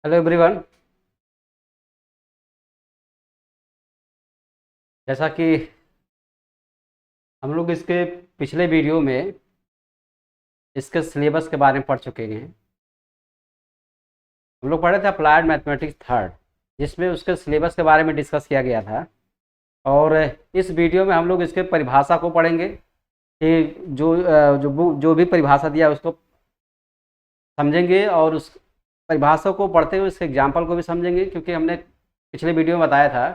Hello everyone. जैसा कि हम लोग इसके पिछले वीडियो में इसके सिलेबस के बारे में पढ़ चुके हैं। हम लोग पढ़े थे अप्लाइड मैथमेटिक्स थर्ड, जिसमें उसके सिलेबस के बारे में डिस्कस किया गया था। और इस वीडियो में हम लोग इसके परिभाषा को पढ़ेंगे कि जो भी परिभाषा दिया उसको समझेंगे, और उस परिभाषा को पढ़ते हुए उसके एग्जाम्पल को भी समझेंगे, क्योंकि हमने पिछले वीडियो में बताया था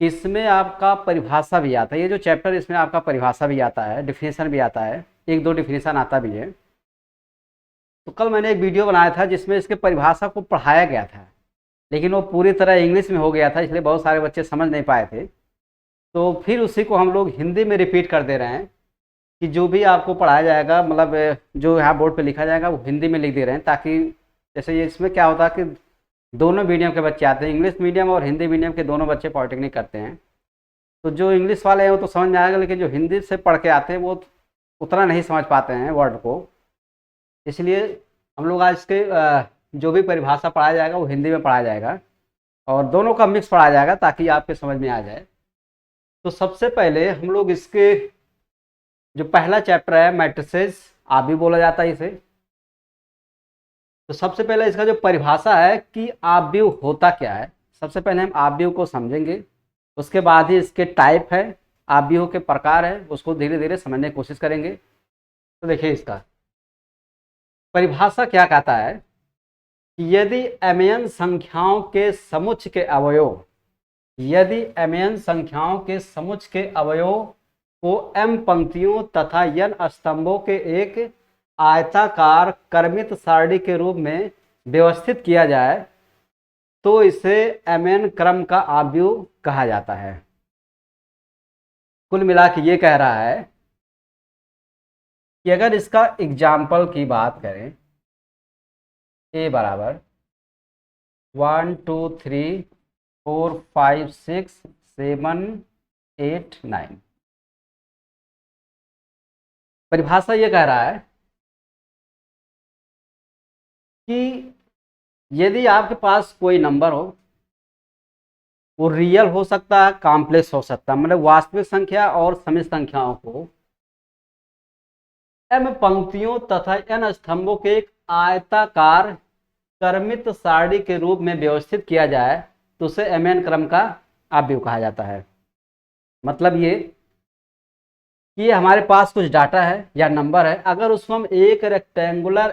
कि इसमें आपका परिभाषा भी आता है। ये जो चैप्टर इसमें आपका परिभाषा भी आता है, डिफिनेशन भी आता है, एक दो डिफिनेशन आता भी है। तो कल मैंने एक वीडियो बनाया था जिसमें इसके परिभाषा को पढ़ाया गया था, लेकिन वो पूरी तरह इंग्लिश में हो गया था, इसलिए बहुत सारे बच्चे समझ नहीं पाए थे। तो फिर उसी को हम लोग हिंदी में रिपीट कर दे रहे हैं कि जो भी आपको पढ़ाया जाएगा, मतलब जो यहाँ बोर्ड पे लिखा जाएगा वो हिंदी में लिख दे रहे हैं, ताकि जैसे ये इसमें क्या होता है कि दोनों मीडियम के बच्चे आते हैं, इंग्लिश मीडियम और हिंदी मीडियम के दोनों बच्चे पॉलिटेक्निक करते हैं। तो जो इंग्लिश वाले हैं वो तो समझ में आएगा, लेकिन जो हिंदी से पढ़ के आते हैं वो उतना नहीं समझ पाते हैं वर्ड को। इसलिए हम लोग आज इसके जो भी परिभाषा पढ़ाया जाएगा वो हिंदी में पढ़ाया जाएगा, और दोनों का मिक्स पढ़ाया जाएगा ताकि आपके समझ में आ जाए। तो सबसे पहले हम लोग इसके जो पहला चैप्टर है मैट्रिसेस, आप भी बोला जाता है इसे। तो सबसे पहले इसका जो परिभाषा है कि आव्यूह होता क्या है, सबसे पहले हम आव्यूह को समझेंगे। उसके बाद ही इसके टाइप है, आव्यूह के प्रकार है, उसको धीरे धीरे समझने की कोशिश करेंगे। तो देखिए इसका परिभाषा क्या कहता है कि यदि mn संख्याओं के समुच्चय के अवयव, यदि mn संख्याओं के समुच्चय के अवयव को m पंक्तियों तथा n स्तंभों के एक आयताकार क्रमित सारणी के रूप में व्यवस्थित किया जाए तो इसे mn क्रम का आव्यूह कहा जाता है। कुल मिला के ये कह रहा है कि अगर इसका एग्जाम्पल की बात करें, a बराबर 1 2 3 4 5 6 7 8 9, परिभाषा ये कह रहा है कि यदि आपके पास कोई नंबर हो, वो रियल हो सकता है, कॉम्प्लेक्स हो सकता है, मतलब वास्तविक संख्या और समित संख्याओं को m पंक्तियों तथा n स्तंभों के एक आयताकार क्रमित सारणी के रूप में व्यवस्थित किया जाए तो उसे mn क्रम का आव्यूह कहा जाता है। मतलब ये कि हमारे पास कुछ डाटा है या नंबर है, अगर उसको हम एक रेक्टेंगुलर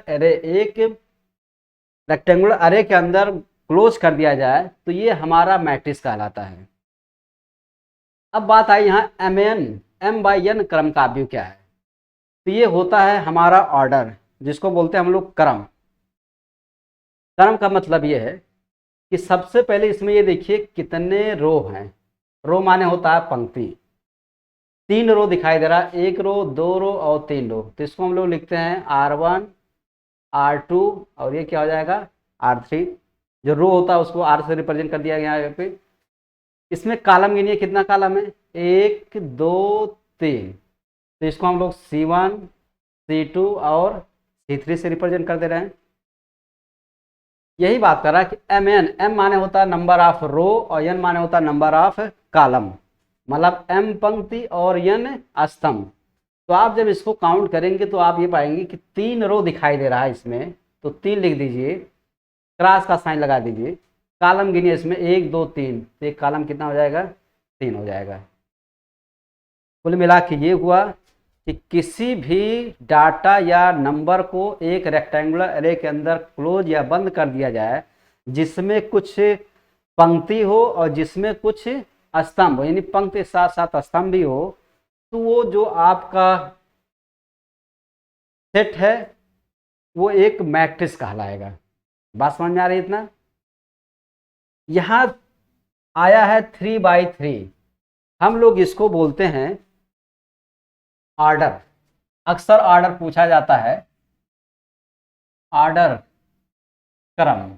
अरे के अंदर क्लोज कर दिया जाए तो ये हमारा मैट्रिक्स कहलाता है। अब बात आई यहाँ m/n क्रम का आव्यूह क्या है। तो ये होता है हमारा ऑर्डर, जिसको बोलते हैं हम लोग क्रम। क्रम का मतलब ये है कि सबसे पहले इसमें ये देखिए कितने रो हैं। रो माने होता है पंक्ति। 3 रो दिखाई दे रहा है, 1 रो 2 रो और 3 रो। तो इसको हम लोग लिखते हैं R1 R2 और ये क्या हो जाएगा R3। जो रो होता है उसको R से रिप्रेजेंट कर दिया गया यहाँ पे। इसमें कॉलम गिनिए, कितना कॉलम है, 1 2 3। तो इसको हम लोग C1 C2 और C3 से रिप्रेजेंट कर दे रहे हैं। यही बात कर रहा है कि m माने होता है नंबर ऑफ रो और n माने होता है नंबर ऑफ कॉलम, मतलब m पंक्ति और n स्तंभ। तो आप जब इसको काउंट करेंगे तो आप ये पाएंगे कि 3 रो दिखाई दे रहा है इसमें, तो 3 लिख दीजिए, क्रॉस का साइन लगा दीजिए। कॉलम गिनिए इसमें 1 2 3, तो एक कॉलम कितना हो जाएगा, 3 हो जाएगा। कुल मिला के ये हुआ कि किसी भी डाटा या नंबर को एक रेक्टेंगुलर अरे के अंदर क्लोज या बंद कर दिया जाए जिसमें कुछ पंक्ति हो और जिसमें कुछ स्तंभ हो, यानी पंक्ति के साथ साथ स्तंभ भी हो, तो वो जो आपका सेट है वो एक मैट्रिक्स कहलाएगा। बात समझ में आ रही है इतना। यहां आया है 3/3, हम लोग इसको बोलते हैं ऑर्डर। अक्सर ऑर्डर पूछा जाता है, ऑर्डर क्रम।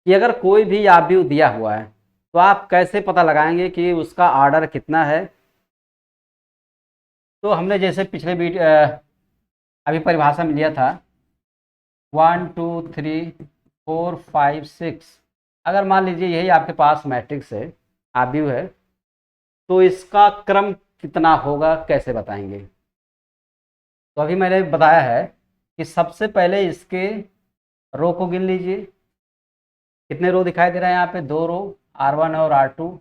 कि अगर कोई भी आव्यूह दिया हुआ है तो आप कैसे पता लगाएंगे कि उसका ऑर्डर कितना है। तो हमने जैसे पिछले वीडियो अभी परिभाषा में लिया था 1 2 3 4 5 6, अगर मान लीजिए यही आपके पास मैट्रिक्स है, आव्यूह है, तो इसका क्रम कितना होगा, कैसे बताएंगे? तो अभी मैंने बताया है कि सबसे पहले इसके रो को गिन लीजिए। कितने रो दिखाई दे रहे हैं यहाँ पे? 2 रो, R1 और R2।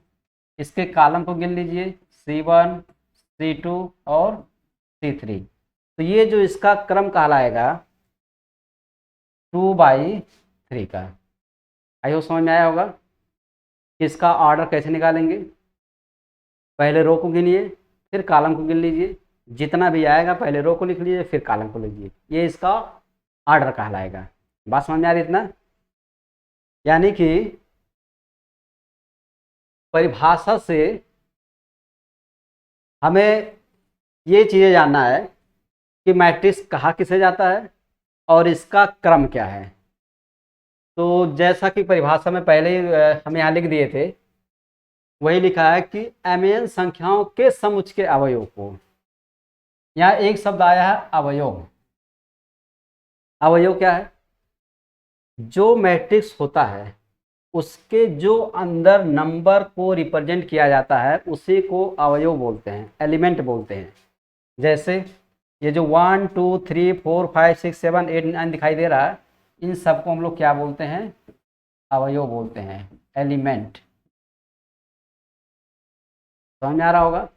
इसके कॉलम को गिन लीजिए, C1 C2 और C3। तो ये जो इसका क्रम कहलाएगा 2/3 का। आई होप समझ में आया होगा कि इसका ऑर्डर कैसे निकालेंगे। पहले रो को गिनिए, फिर कॉलम को गिन लीजिए, जितना भी आएगा पहले रो को लिख लीजिए, फिर कॉलम को लीजिए, ये इसका ऑर्डर कहलाएगा। बात समझ में आ रही इतना? यानी कि परिभाषा से हमें ये चीज़ें जानना है कि मैट्रिक्स कहाँ किसे जाता है और इसका क्रम क्या है। तो जैसा कि परिभाषा में पहले ही हम यहाँ लिख दिए थे, वही लिखा है कि mn संख्याओं के समुच्चय के अवयव को, यहाँ एक शब्द आया है अवयव। अवयव क्या है? जो मैट्रिक्स होता है उसके जो अंदर नंबर को रिप्रेजेंट किया जाता है उसी को अवयव बोलते हैं, एलिमेंट बोलते हैं। जैसे ये जो 1 2 3 4 5 6 7 8 9 दिखाई दे रहा है, इन सबको हम लोग क्या बोलते हैं? अवयव बोलते हैं, एलिमेंट। समझ में आ रहा होगा?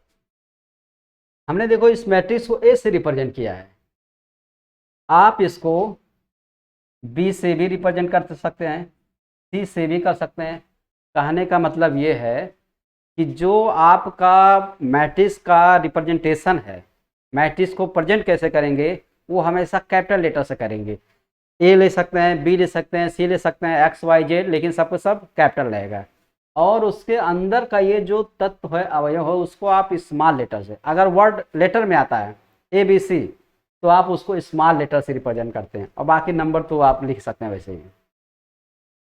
हमने देखो इस मैट्रिक्स को ए से रिप्रेजेंट किया है, आप इसको बी से भी रिप्रेजेंट कर सकते हैं, सी से भी कर सकते हैं। कहने का मतलब ये है कि जो आपका मैट्रिक्स का रिप्रेजेंटेशन है, मैट्रिक्स को प्रेजेंट कैसे करेंगे, वो हमेशा कैपिटल लेटर से करेंगे। ए ले सकते हैं, बी ले सकते हैं, सी ले सकते हैं, एक्स वाई जेड, लेकिन सबको सब कैपिटल रहेगा। और उसके अंदर का ये जो तत्व है, अवयव है, उसको आप स्मॉल लेटर से, अगर वर्ड लेटर में आता है ए बी सी, तो आप उसको स्मॉल लेटर से रिप्रेजेंट करते हैं, और बाकी नंबर तो आप लिख सकते हैं वैसे ही।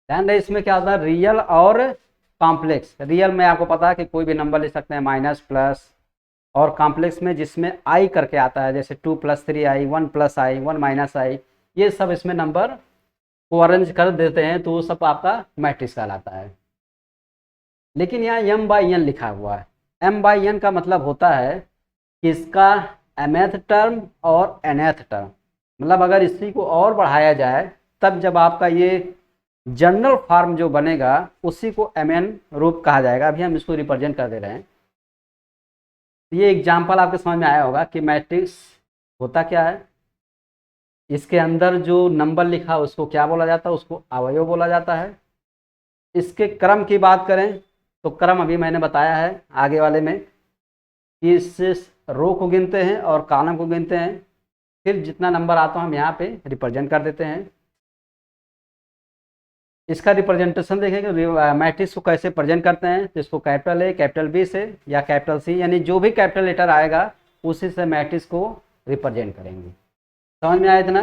ध्यान रहे, इसमें क्या होता है, रियल और कॉम्प्लेक्स। रियल में आपको पता है कि कोई भी नंबर ले सकते हैं, माइनस प्लस, और कॉम्प्लेक्स में जिसमें आई करके आता है, जैसे 2 + 3i, 1 + i, 1 - i, ये सब इसमें नंबर को अरेंज कर देते हैं, तो वो सब आपका मैट्रिक्स कहलाता है। लेकिन यहाँ m/n लिखा हुआ है। m/n का मतलब होता है कि इसका mth टर्म और nth टर्म, मतलब अगर इसी को और बढ़ाया जाए तब जब आपका ये जनरल फॉर्म जो बनेगा उसी को mn रूप कहा जाएगा। अभी हम इसको रिप्रेजेंट कर दे रहे हैं। ये एग्जाम्पल आपके समझ में आया होगा कि मैट्रिक्स होता क्या है। इसके अंदर जो नंबर लिखा उसको क्या बोला जाता है, उसको अवयव बोला जाता है। इसके क्रम की बात करें तो क्रम अभी मैंने बताया है आगे वाले में कि इससे रो को गिनते हैं और कॉलम को गिनते हैं, फिर जितना नंबर आता है हम यहाँ पे रिप्रेजेंट कर देते हैं। इसका रिप्रेजेंटेशन देखेंगे मैट्रिक्स को कैसे प्रेजेंट करते हैं, तो इसको कैपिटल ए, कैपिटल बी से या कैपिटल सी, यानी जो भी कैपिटल लेटर आएगा उसी से मैट्रिक्स को रिप्रेजेंट करेंगे। समझ में आया इतना?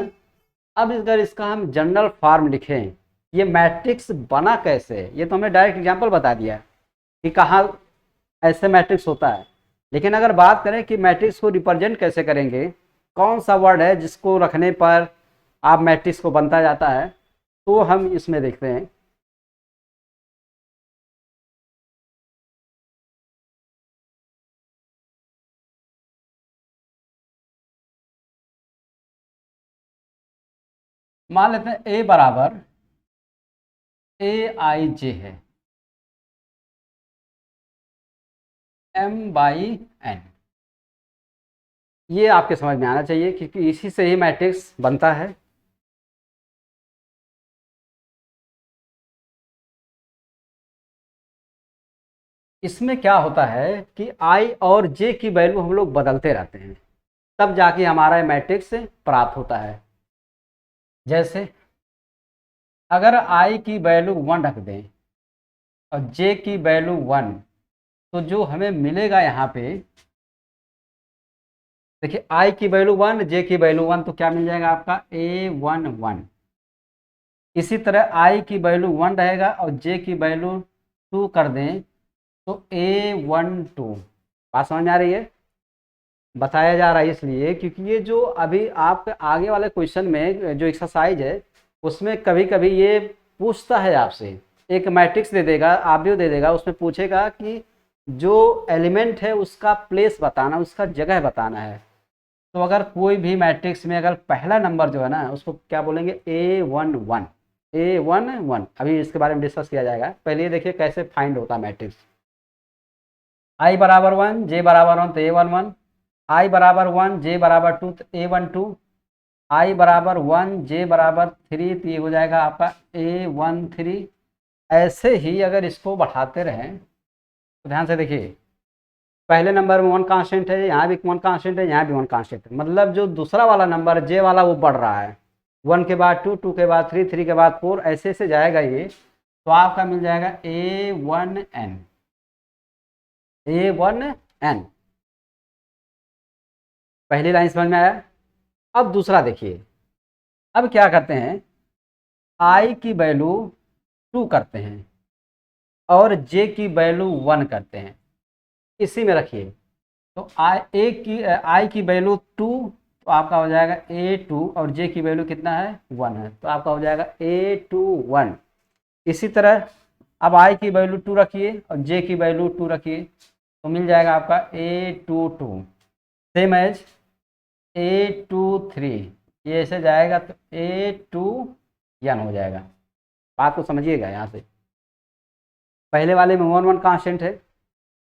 अब अगर इसका हम जनरल फॉर्म लिखें, ये मैट्रिक्स बना कैसे, ये तो हमने डायरेक्ट एग्जांपल बता दिया कि कहाँ ऐसे मैट्रिक्स होता है। लेकिन अगर बात करें कि मैट्रिक्स को रिप्रेजेंट कैसे करेंगे, कौन सा वर्ड है जिसको रखने पर आप मैट्रिक्स को बनता जाता है, तो हम इसमें देखते हैं। मान लेते हैं a बराबर aij है, m/n। ये आपके समझ में आना चाहिए क्योंकि इसी से ही मैट्रिक्स बनता है। इसमें क्या होता है कि i और j की वैल्यू हम लोग बदलते रहते हैं, तब जाके हमारा मैट्रिक्स प्राप्त होता है। जैसे अगर i की वैल्यू 1 रख दें और j की वैल्यू 1, तो जो हमें मिलेगा यहाँ पे देखिए, i की वैल्यू 1, j की वैल्यू 1, तो क्या मिल जाएगा आपका a11। इसी तरह i की वैल्यू 1 रहेगा और j की वैल्यू 2 कर दें तो a12। बात समझ में आ रही है? बताया जा रहा है इसलिए क्योंकि ये जो अभी आपके आगे वाले क्वेश्चन में जो एक्सरसाइज है उसमें कभी कभी ये पूछता है आपसे, एक मैट्रिक्स दे देगा, आव्यूह दे देगा, उसमें पूछेगा कि जो एलिमेंट है उसका प्लेस बताना, उसका जगह बताना है। तो अगर कोई भी मैट्रिक्स में अगर पहला नंबर जो है ना उसको क्या बोलेंगे, A11, A11। अभी इसके बारे में डिस्कस किया जाएगा। पहले ये देखिए कैसे फाइंड होता है मैट्रिक्स। I बराबर 1, J बराबर 1 तो A11, I बराबर 1, J बराबर 2 तो A12, I बराबर 1, J बराबर 3 तो ये हो जाएगा आपका A13। ऐसे ही अगर इसको बढ़ाते रहें तो ध्यान से देखिए, पहले नंबर में 1 कांस्टेंट है, यहाँ भी 1 कांस्टेंट है, यहाँ भी 1 कांस्टेंट है, मतलब जो दूसरा वाला नंबर जे वाला वो बढ़ रहा है। 1 के बाद 2, 2 के बाद 3, 3 के बाद 4, ऐसे ऐसे जाएगा ये। तो आपका मिल जाएगा A1n, A1n। पहली लाइन समझ में आया। अब दूसरा देखिए, अब क्या करते हैं, I की वैल्यू 2 करते हैं और J की वैल्यू 1 करते हैं, इसी में रखिए। तो आई की वैल्यू 2, तो आपका हो जाएगा A2 और J की वैल्यू कितना है, 1 है, तो आपका हो जाएगा A21। इसी तरह अब I की वैल्यू 2 रखिए और J की वैल्यू 2 रखिए, तो मिल जाएगा आपका A22। सेम एज A23, ये ऐसे जाएगा तो A2n हो जाएगा। बात को समझिएगा यहाँ से, पहले वाले में 1 1 कांस्टेंट है,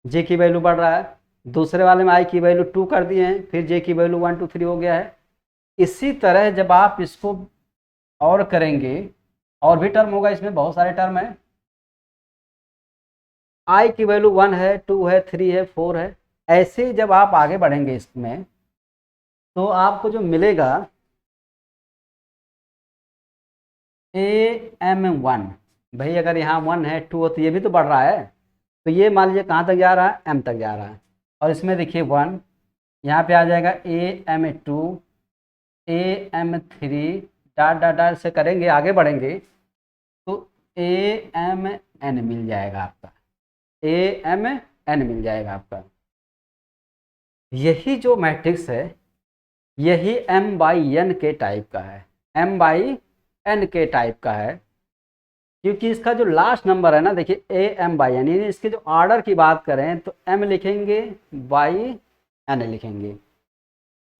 J की वैल्यू बढ़ रहा है, दूसरे वाले में I की वैल्यू 2 कर दिए हैं, फिर J की वैल्यू 1 2 3 हो गया है। इसी तरह जब आप इसको और करेंगे, और भी टर्म होगा, इसमें बहुत सारे टर्म है। I की वैल्यू 1 है, 2 है, 3 है, 4 है। ऐसे जब आप आगे बढ़ेंगे इसमें तो आपको जो मिलेगा AM1। भाई अगर यहाँ 1 है, 2 है तो ये भी तो बढ़ रहा है, तो ये मान लीजिए कहाँ तक जा रहा है, M तक जा रहा है। और इसमें देखिए 1, यहाँ पे आ जाएगा AM2, AM3, dot dot dot से करेंगे, आगे बढ़ेंगे तो AMN मिल जाएगा आपका, AMN मिल जाएगा आपका। यही जो मैट्रिक्स है यही M/N के टाइप का है, M/N के टाइप का है, क्योंकि इसका जो लास्ट नंबर है ना, देखिए AM/N, यानी इसके जो ऑर्डर की बात करें तो M लिखेंगे, N लिखेंगे।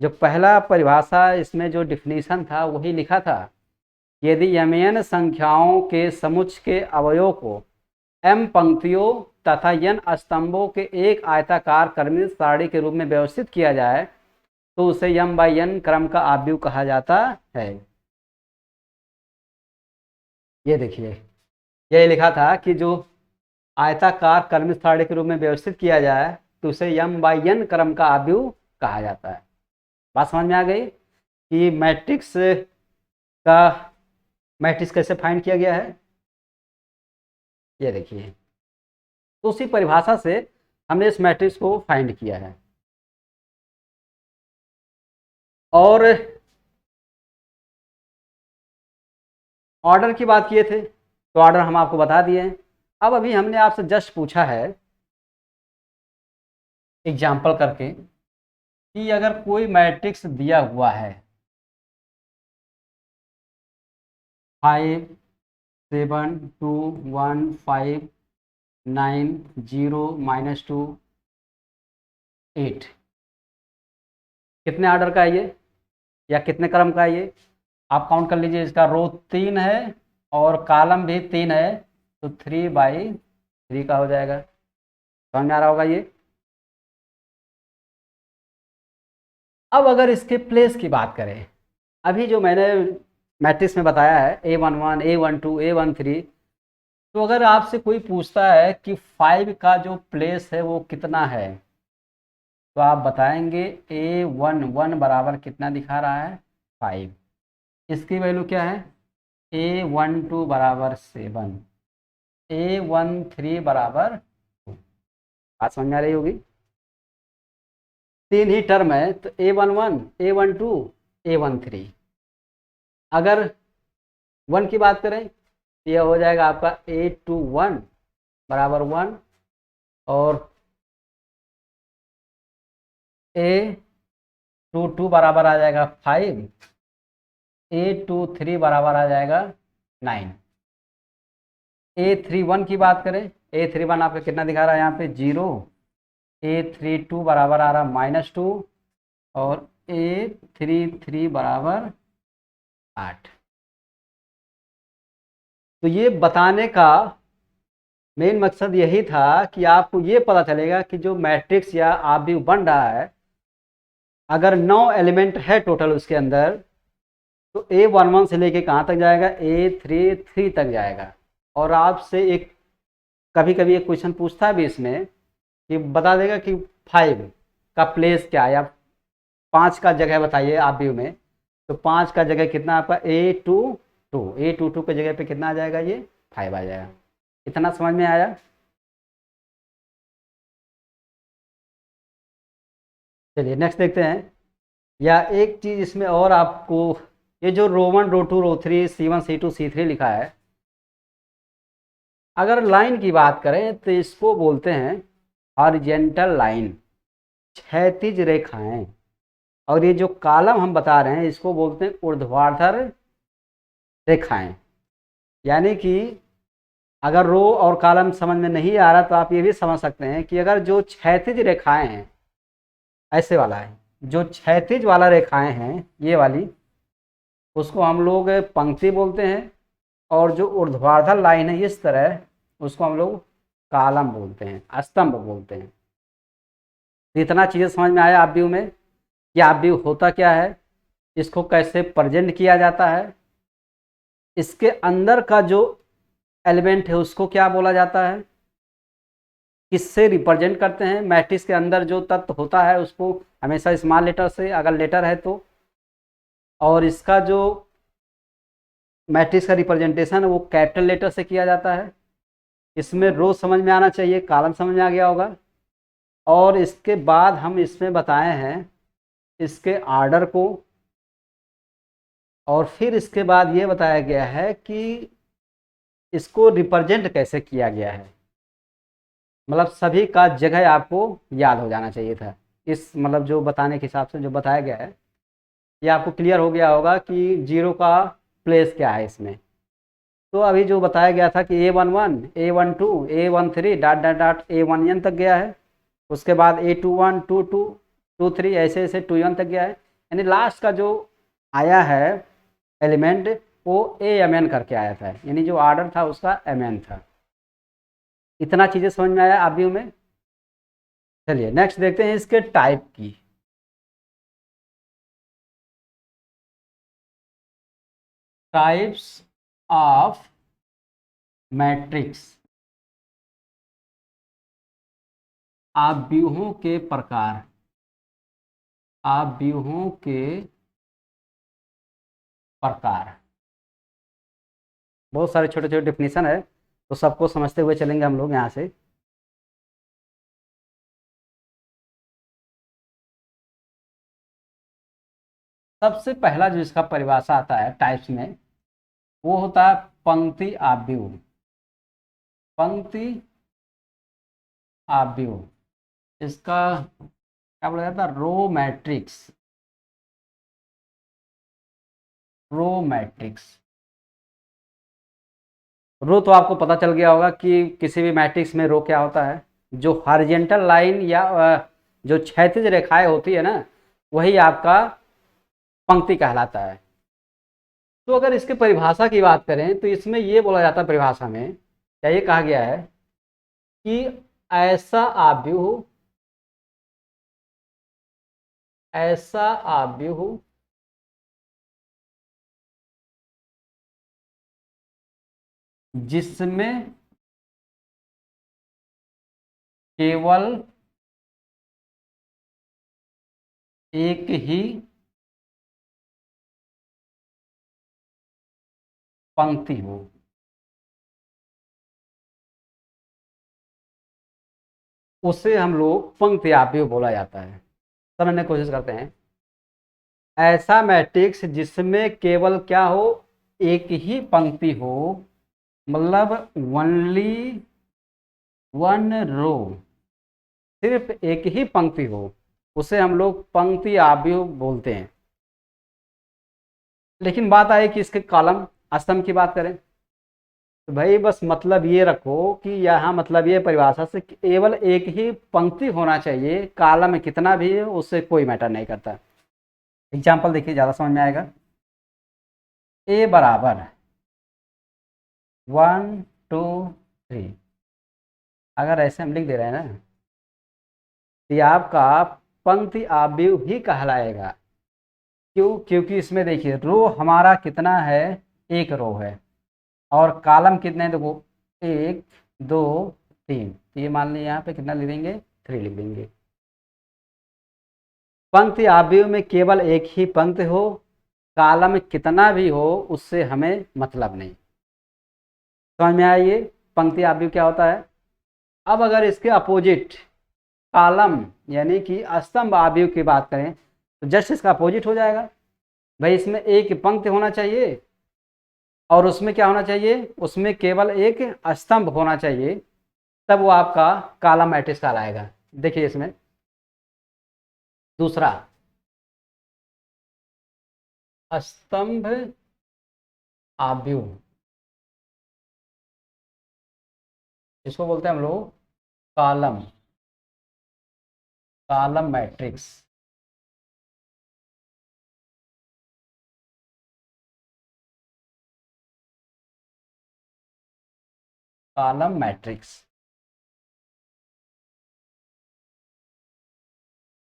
जो पहला परिभाषा इसमें जो डिफिनीशन था वही लिखा था, यदि mn संख्याओं के समुच्चय के अवयवों को m पंक्तियों तथा n स्तंभों के एक आयताकार क्रमित सारणी के रूप में व्यवस्थित किया जाए तो उसे M/N क्रम का आव्यूह कहा जाता है। ये देखिए, यही लिखा था कि जो आयताकार क्रमित सारणी के रूप में व्यवस्थित किया जाए तो उसे M/N क्रम का आव्यूह कहा जाता है। बात समझ में आ गई कि मैट्रिक्स कैसे फाइंड किया गया है। ये देखिए, तो उसी परिभाषा से हमने इस मैट्रिक्स को फाइंड किया है। और ऑर्डर की बात किए थे तो ऑर्डर हम आपको बता दिए हैं। अब अभी हमने आपसे जस्ट पूछा है एग्जाम्पल करके कि अगर कोई मैट्रिक्स दिया हुआ है 5 7 2 1 5 9 0 -2 8, कितने ऑर्डर का है ये या कितने क्रम का है ये, आप काउंट कर लीजिए। इसका रो 3 है और कॉलम भी 3 है, तो 3/3 का हो जाएगा। समझ में आ रहा होगा ये। अब अगर इसके प्लेस की बात करें, अभी जो मैंने मैट्रिक्स में बताया है A11 A12 A13, तो अगर आपसे कोई पूछता है कि 5 का जो प्लेस है वो कितना है, तो आप बताएंगे A11 बराबर कितना दिखा रहा है, 5। इसकी वैल्यू क्या है, A12 बराबर 7, A13 बराबर 2। बात समझ में आ रही होगी। 3 ही टर्म है तो A11 A12 A13। अगर 1 की बात करें तो यह हो जाएगा आपका A21 बराबर 1 और A22 बराबर आ जाएगा 5 A23 बराबर आ जाएगा 9। A31 की बात करें, A31 आपका कितना दिखा रहा है यहाँ पे 0। A32 बराबर आ रहा -2 और A33 बराबर 8। तो ये बताने का मेन मकसद यही था कि आपको ये पता चलेगा कि जो मैट्रिक्स या आप बन रहा है, अगर 9 एलिमेंट है टोटल उसके अंदर, तो A11 से लेके कहाँ तक जाएगा, A33 तक जाएगा। और आपसे एक कभी कभी एक क्वेश्चन पूछता है भी इसमें कि बता देगा कि 5 का प्लेस क्या है, या 5 का जगह बताइए आप व्यू में, तो 5 का जगह कितना आपका A22 की जगह पे कितना आ जाएगा, ये 5 आ जाएगा। इतना समझ में आया। चलिए नेक्स्ट देखते हैं। या एक चीज़ इसमें और आपको, ये जो रो 1 रो 2 रो 3 C1 C2 C3 लिखा है, अगर लाइन की बात करें तो इसको बोलते हैं हॉरिजेंटल लाइन, क्षैतिज रेखाएं। और ये जो कॉलम हम बता रहे हैं इसको बोलते हैं ऊर्ध्वाधर रेखाएं। यानी कि अगर रो और कॉलम समझ में नहीं आ रहा तो आप ये भी समझ सकते हैं कि अगर जो क्षैतिज रेखाएं हैं, ऐसे वाला है, जो क्षैतिज वाला रेखाएं हैं ये वाली, उसको हम लोग पंक्ति बोलते हैं। और जो ऊर्ध्वाधर लाइन है इस तरह, उसको हम लोग कॉलम बोलते हैं, स्तंभ बोलते हैं। तो इतना चीज़ें समझ में आया आप व्यू में कि आप व्यू होता क्या है, इसको कैसे प्रेजेंट किया जाता है, इसके अंदर का जो एलिमेंट है उसको क्या बोला जाता है, किससे रिप्रेजेंट करते हैं, मैट्रिक्स के अंदर जो तत्व होता है उसको हमेशा स्मॉल लेटर से अगर लेटर है तो, और इसका जो मैट्रिक्स का रिप्रेजेंटेशन है वो कैपिटल लेटर से किया जाता है। इसमें रो समझ में आना चाहिए, कॉलम समझ में आ गया होगा। और इसके बाद हम इसमें बताए हैं इसके आर्डर को, और फिर इसके बाद ये बताया गया है कि इसको रिप्रेजेंट कैसे किया गया है। मतलब सभी का जगह आपको याद हो जाना चाहिए था, इस मतलब जो बताने के हिसाब से जो बताया गया है ये आपको क्लियर हो गया होगा कि 0 का प्लेस क्या है इसमें। तो अभी जो बताया गया था कि A11 A12 A13 dot dot dot A1n तक गया है, उसके बाद A21 22 23 ऐसे ऐसे 2n तक गया है। यानी लास्ट का जो आया है एलिमेंट वो AMN करके आया था, यानी जो आर्डर था उसका MN था। इतना चीज़ें समझ में आया आप व्यू में। चलिए नेक्स्ट देखते हैं इसके टाइप की। टाइप्स ऑफ मैट्रिक्स, आव्यूहों के प्रकार, आव्यूहों के प्रकार। बहुत सारे छोटे छोटे डिफिनीशन है, तो सबको समझते हुए चलेंगे हम लोग यहाँ से। सबसे पहला जो इसका परिभाषा आता है टाइप्स में, वो होता है पंक्ति आव्यूह। पंक्ति आव्यूह, इसका क्या बोला जाता है, रो मैट्रिक्स। रो मैट्रिक्स, रो तो आपको पता चल गया होगा कि किसी भी मैट्रिक्स में रो क्या होता है, जो हॉरिजेंटल लाइन या जो क्षैतिज रेखाएं होती है ना, वही आपका पंक्ति कहलाता है। तो अगर इसके परिभाषा की बात करें तो इसमें ये बोला जाता है परिभाषा में, क्या ये कहा गया है कि ऐसा आव्यूह, ऐसा आव्यूह जिसमें केवल एक ही पंक्ति हो, उसे हम लोग पंक्ति आव्यूह बोला जाता है। समझने की कोशिश करते हैं। ऐसा मैट्रिक्स जिसमें केवल क्या हो, एक ही पंक्ति हो, मतलब ओनली वन रो, सिर्फ एक ही पंक्ति हो, उसे हम लोग पंक्ति आव्यूह बोलते हैं। लेकिन बात आई कि इसके कॉलम स्तंभ की बात करें तो भाई बस मतलब ये रखो कि यहाँ मतलब ये परिभाषा से केवल एक ही पंक्ति होना चाहिए, कॉलम में कितना भी है उससे कोई मैटर नहीं करता। एग्जाम्पल देखिए ज़्यादा समझ में आएगा। ए बराबर 1 2 3, अगर ऐसे हम लिख दे रहे हैं ना तो ये आपका पंक्ति आव्यूह ही कहलाएगा। क्यों? क्योंकि इसमें देखिए रो हमारा कितना है, एक रो है, और कॉलम कितने हैं देखो 1 2 3, तो ये मान लीजिए यहाँ पे कितना लिख देंगे, 3 लिख देंगे। पंक्ति आव्यूह में केवल एक ही पंक्ति हो, कॉलम कितना भी हो उससे हमें मतलब नहीं। समझ में आया ये पंक्ति आव्यूह क्या होता है। अब अगर इसके अपोजिट कॉलम यानी कि स्तंभ आव्यूह की बात करें तो जस्ट इसका अपोजिट हो जाएगा। भाई इसमें एक पंक्ति होना चाहिए और उसमें क्या होना चाहिए, उसमें केवल एक स्तंभ होना चाहिए, तब वो आपका कॉलम मैट्रिक्स कहलाएगा। देखिए इसमें दूसरा स्तंभ आव्यूह, इसको बोलते हैं हम लोग column, column matrix. Column matrix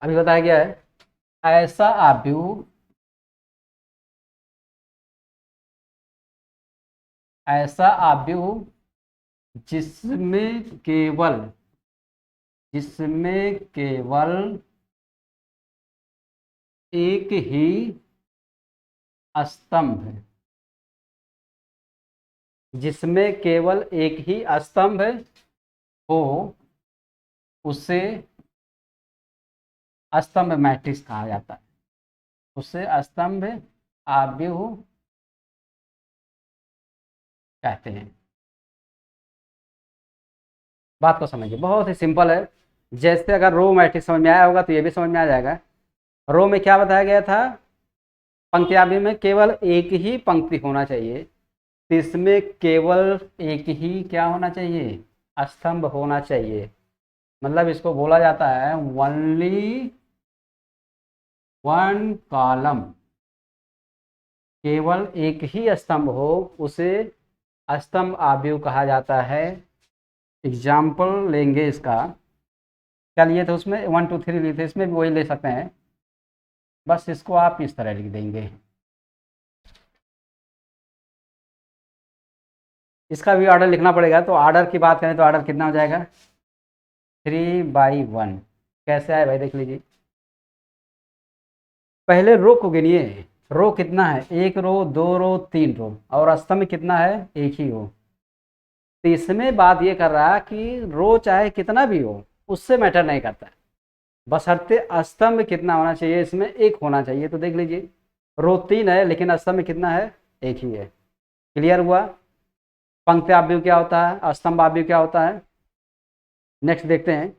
अभी बताया गया है ऐसा आव्यूह, ऐसा आव्यूह जिसमें केवल, जिसमें केवल एक ही स्तंभ, जिसमें केवल एक ही स्तंभ हो उसे स्तंभ मैट्रिक्स कहा जाता है, उसे स्तंभ आव्यूह कहते हैं। बात को समझिए, बहुत ही सिंपल है। जैसे अगर रो मैट्रिक्स समझ में आया होगा तो ये भी समझ में आ जाएगा। रो में क्या बताया गया था, पंक्ति आव्यूह में केवल एक ही पंक्ति होना चाहिए, तो इसमें केवल एक ही क्या होना चाहिए, स्तंभ होना चाहिए। मतलब इसको बोला जाता है ओनली वन कॉलम, केवल एक ही स्तंभ हो उसे स्तंभ आव्यूह कहा जाता है। एग्जाम्पल लेंगे इसका, क्या लिए थे उसमें 1 2 3 लिए थे, इसमें भी वही ले सकते हैं, बस इसको आप इस तरह लिख देंगे। इसका भी ऑर्डर लिखना पड़ेगा, तो ऑर्डर की बात करें तो ऑर्डर कितना हो जाएगा 3/1। कैसे आए भाई देख लीजिए, पहले रो को गिनिए, रो कितना है, एक रो, दो रो, तीन रो, और स्तंभ कितना है, एक ही रो। तो इसमें बात ये कर रहा है कि रो चाहे कितना भी हो उससे मैटर नहीं करता है, बशर्ते स्तंभ कितना होना चाहिए, इसमें एक होना चाहिए। तो देख लीजिए रो 3 है लेकिन स्तंभ कितना है, एक ही है। क्लियर हुआ। पंक्ति आव्यूह क्या होता है, स्तंभ आव्यूह क्या होता है, नेक्स्ट देखते हैं।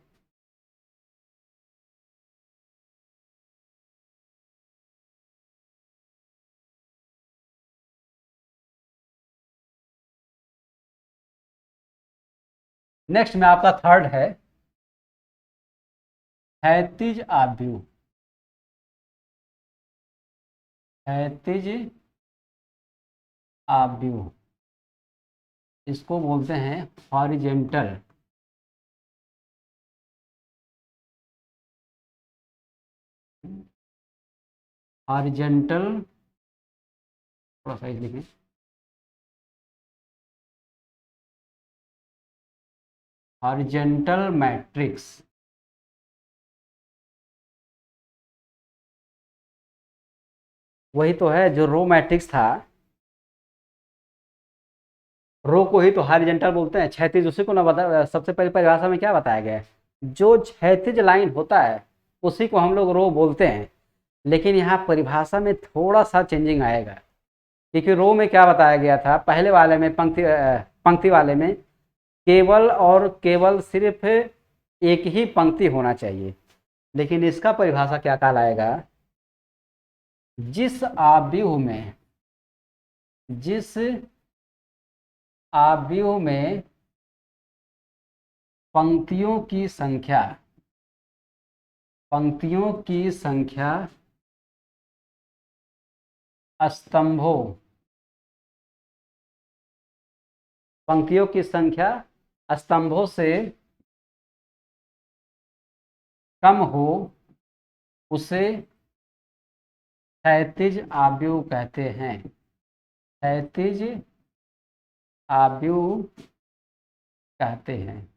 नेक्स्ट में आपका थर्ड है क्षैतिज आव्यूह। क्षैतिज आव्यूह इसको बोलते हैं हॉरिजेंटल, हॉरिजेंटल, थोड़ा सा लिखें, हॉरिजेंटल मैट्रिक्स। वही तो है जो रो मैट्रिक्स था, रो को ही तो हॉरिजेंटल बोलते हैं, क्षैतिज उसी को ना बता, सबसे पहले परिभाषा में क्या बताया गया है, जो क्षैतिज लाइन होता है उसी को हम लोग रो बोलते हैं। लेकिन यहाँ परिभाषा में थोड़ा सा चेंजिंग आएगा, क्योंकि रो में क्या बताया गया था, पहले वाले में पंक्ति वाले में केवल और केवल सिर्फ एक ही पंक्ति होना चाहिए। लेकिन इसका परिभाषा क्या कहलाएगा, जिस आव्यूह में जिस आव्यूह में पंक्तियों की संख्या स्तंभों पंक्तियों की संख्या स्तंभों से कम हो उसे क्षैतिज आव्यूह कहते हैं। क्षैतिज आव्यूह कहते हैं।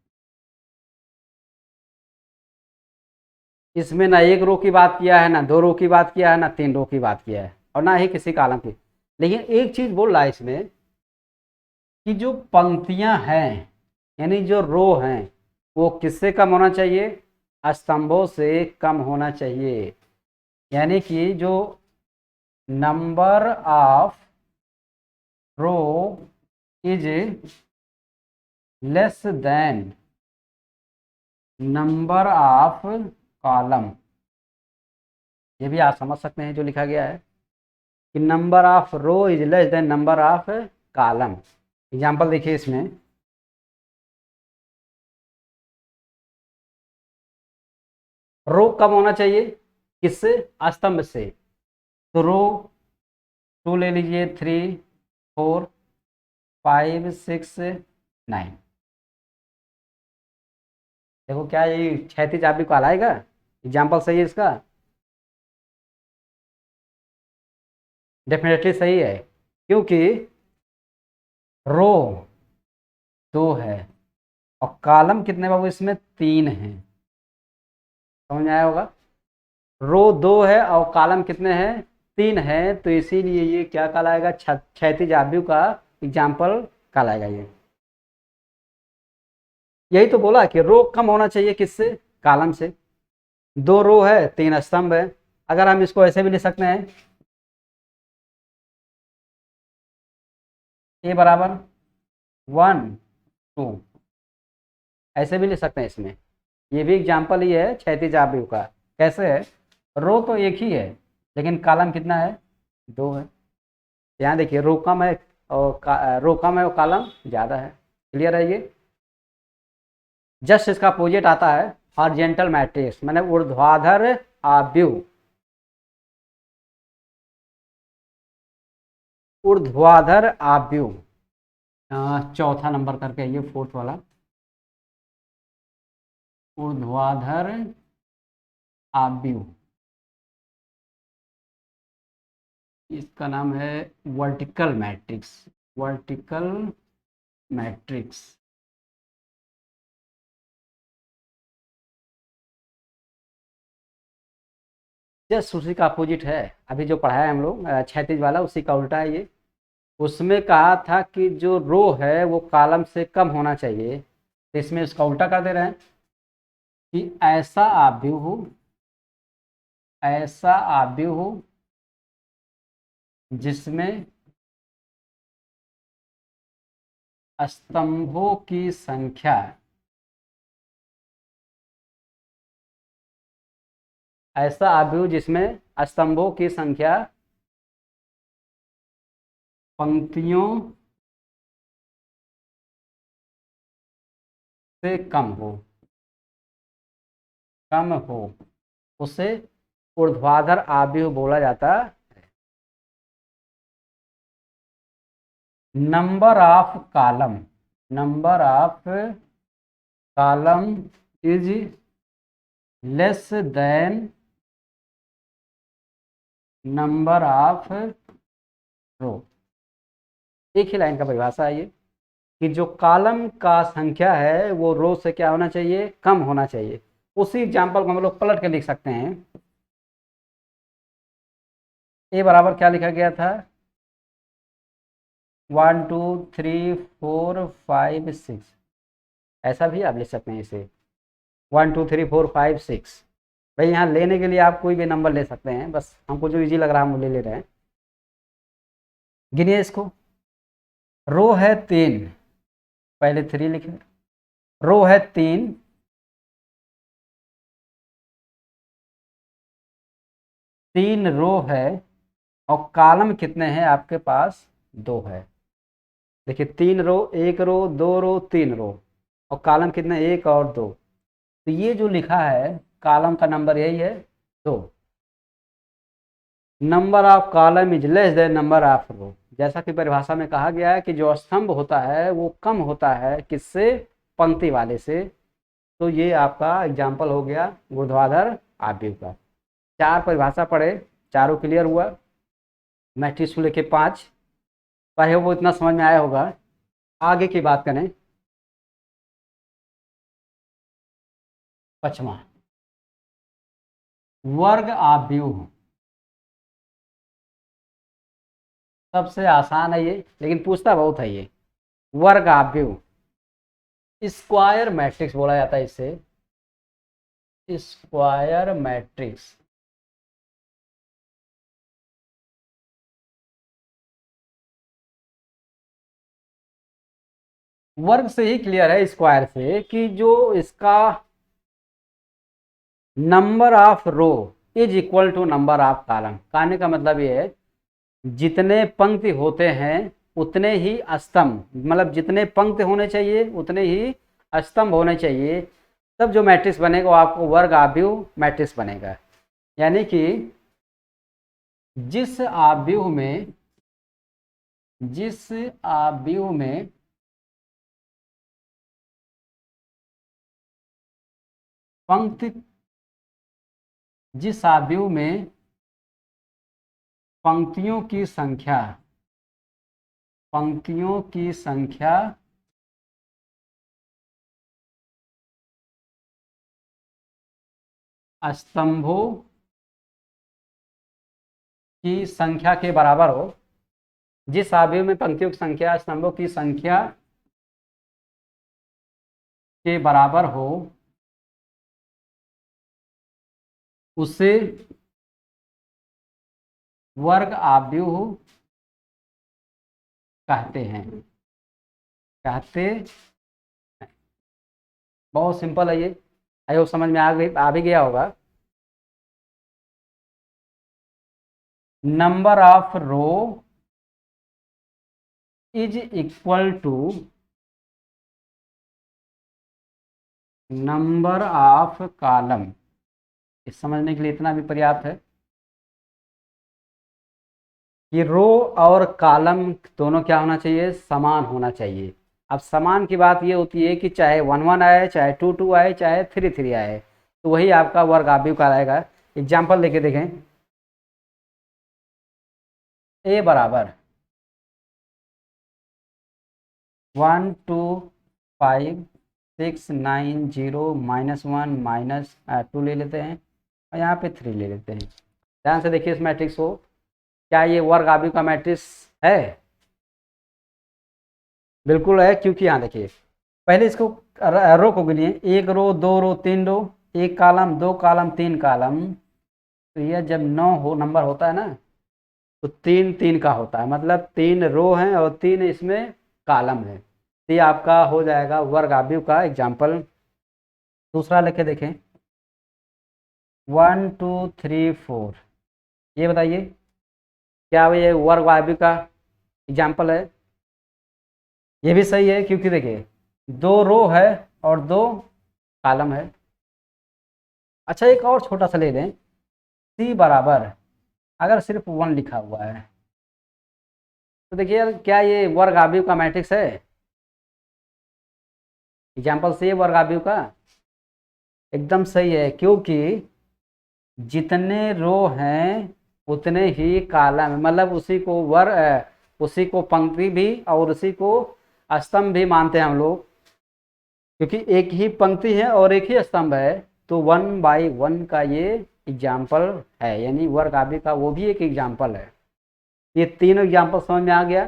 इसमें ना एक रो की बात किया है, ना दो रो की बात किया है, ना तीन रो की बात किया है, और ना ही किसी कॉलम की। लेकिन एक चीज बोल रहा है इसमें कि जो पंक्तियां हैं यानी जो रो हैं वो किससे कम होना चाहिए? स्तंभों से कम होना चाहिए। यानी कि जो number of row is less than number of column. ये भी आप समझ सकते हैं जो लिखा गया है कि number of row is less than number of column. Example देखिए इसमें, रो कम होना चाहिए किससे? स्तंभ से। तो रो 2 ले लीजिए, 3 4 5 6 9। देखो क्या ये क्षैतिज आव्यूह कहलाएगा? एग्जाम्पल सही है इसका? डेफिनेटली सही है, क्योंकि रो 2 है और कॉलम कितने बाबू इसमें? 3 है। समझ में आया होगा? रो 2 है और कॉलम कितने हैं? 3 है, तो इसीलिए ये क्या कहलाएगा? क्षैतिज आव्यूह का एग्जाम्पल कहलाएगा ये। यही तो बोला कि रो कम होना चाहिए किससे? कॉलम से। 2 रो है, 3 स्तंभ है। अगर हम इसको ऐसे भी लिख सकते हैं, ए बराबर 1 2, ऐसे भी लिख सकते हैं इसमें। ये भी एग्जाम्पल ही है क्षैतिज आव्यूह का। कैसे है? रो तो एक ही है लेकिन कॉलम कितना है? 2 है। यहाँ देखिए रो कम है और रो कम है और कॉलम ज़्यादा है। क्लियर है ये? जस्ट इसका अपोजिट आता है हॉरिजॉन्टल मैट्रिक्स, माने ऊर्ध्वाधर आव्यूह। ऊर्ध्वाधर आव्यूह चौथा नंबर करके ये 4th वाला, ऊर्ध्वाधर आव्यूह, इसका नाम है vertical matrix. Vertical matrix. Just उसी का अपोजिट है। अभी जो पढ़ाया हम लोग क्षैतिज वाला, उसी का उल्टा है ये। उसमें कहा था कि जो रो है वो कॉलम से कम होना चाहिए, तो इसमें उसका उल्टा कर दे रहे हैं कि ऐसा आव्यूह, ऐसा आव्यूह जिसमें स्तंभों की संख्या, ऐसा आव्यूह जिसमें स्तंभों की संख्या पंक्तियों से कम हो उसे ऊर्ध्वाधर आव्यूह बोला जाता। Number of column, number of column is less than number of row. एक ही लाइन का परिभाषा है ये कि जो कॉलम का संख्या है वो रो से क्या होना चाहिए? कम होना चाहिए। उसी एग्जाम्पल को हम लोग पलट के लिख सकते हैं। ए बराबर क्या लिखा गया था? 1 2 3 4 5 6, ऐसा भी आप लिख सकते हैं इसे। 1 2 3 4 5 6। भाई यहाँ लेने के लिए आप कोई भी नंबर ले सकते हैं, बस हमको जो इजी लग रहा है हम वो ले रहे हैं। गिनिए इसको। रो है 3, पहले 3 लिखे। रो है 3, 3 रो है और कॉलम कितने हैं आपके पास? 2 है। देखिए 3 रो, 1 रो, 2 रो, 3 रो, और कॉलम कितने, 1 और 2। तो ये जो लिखा है कॉलम का नंबर यही है 2। Number of column is less than number of row. जैसा कि परिभाषा में कहा गया है कि जो स्तंभ होता है वो कम होता है किससे, पंक्ति वाले से। तो ये आपका एग्जाम्पल हो गया ऊर्ध्वाधर आव्यूह का। 4 परिभाषा पढ़े, चारों क्लियर हुआ। मैट्रिक्स को लेके 5 पढ़े, वो इतना समझ में आया होगा। आगे की बात करें, 5वां वर्ग आव्यूह। सबसे आसान है ये, लेकिन पूछता बहुत है ये। वर्ग आव्यूह, स्क्वायर मैट्रिक्स बोला जाता है इसे, स्क्वायर मैट्रिक्स। वर्ग से ही क्लियर है, स्क्वायर से, कि जो इसका number of row is equal to number of column. कहने का मतलब ये है जितने पंक्ति होते हैं उतने ही स्तंभ, मतलब जितने पंक्ति होने चाहिए उतने ही स्तंभ होने चाहिए, तब जो मैट्रिक्स बनेगा वो आपको वर्ग आव्यूह मैट्रिक्स बनेगा। यानी कि जिस आव्यूह में, जिस आव्यूह में पंक्ति, जिस आव्यूह में पंक्तियों की संख्या, पंक्तियों की संख्या स्तंभों की संख्या के बराबर हो, जिस आव्यूह में पंक्तियों की संख्या स्तंभों की संख्या के बराबर हो, उसे वर्ग आव्यूह कहते हैं, कहते। बहुत सिंपल है ये, आयो समझ में आ भी गया होगा। Number of row is equal to number of column. इस समझने के लिए इतना भी पर्याप्त है कि रो और कॉलम दोनों क्या होना चाहिए, समान होना चाहिए। अब समान की बात ये होती है कि चाहे 1 1 आए, चाहे 2 2 आए, चाहे 3 3 आए, तो वही आपका वर्ग आव्यूह कहलाएगा। एग्जाम्पल लेके देखें, ए बराबर 1 2 5 6 9 0 -1 -2 ले लेते हैं, और यहाँ पे 3 ले लेते हैं। ध्यान से देखिए इस मैट्रिक्स को, क्या ये वर्ग आव्यूह का मैट्रिक्स है? बिल्कुल है, क्योंकि यहाँ देखिए पहले इसको रो को गिनिए, 1 रो, 2 रो, 3 रो, 1 कॉलम, 2 कॉलम, 3 कॉलम। तो यह जब 9 हो नंबर होता है ना, तो 3 3 का होता है, मतलब 3 रो हैं और 3 इसमें कॉलम है। तो ये आपका हो जाएगा वर्ग आव्यूह का एग्जाम्पल। दूसरा लेके देखें, 1 2 3 4, ये बताइए क्या ये वर्ग आव्यूह का एग्जाम्पल है? ये भी सही है, क्योंकि देखिए 2 रो है और 2 कॉलम है। अच्छा एक और छोटा सा ले लें, सी बराबर, अगर सिर्फ 1 लिखा हुआ है तो देखिए यार क्या ये वर्ग आव्यूह का मैट्रिक्स है? एग्जाम्पल सी है वर्ग आव्यूह का, एकदम सही है, क्योंकि जितने रो हैं उतने ही कॉलम है, मतलब उसी को उसी को पंक्ति भी और उसी को स्तंभ भी मानते हैं हम लोग, क्योंकि एक ही पंक्ति है और एक ही स्तंभ है। तो 1 बाई 1 का ये एग्जाम्पल है, यानी वर्ग आव्यूह का वो भी एक एग्जाम्पल है। ये तीनों एग्जाम्पल समझ में आ गया।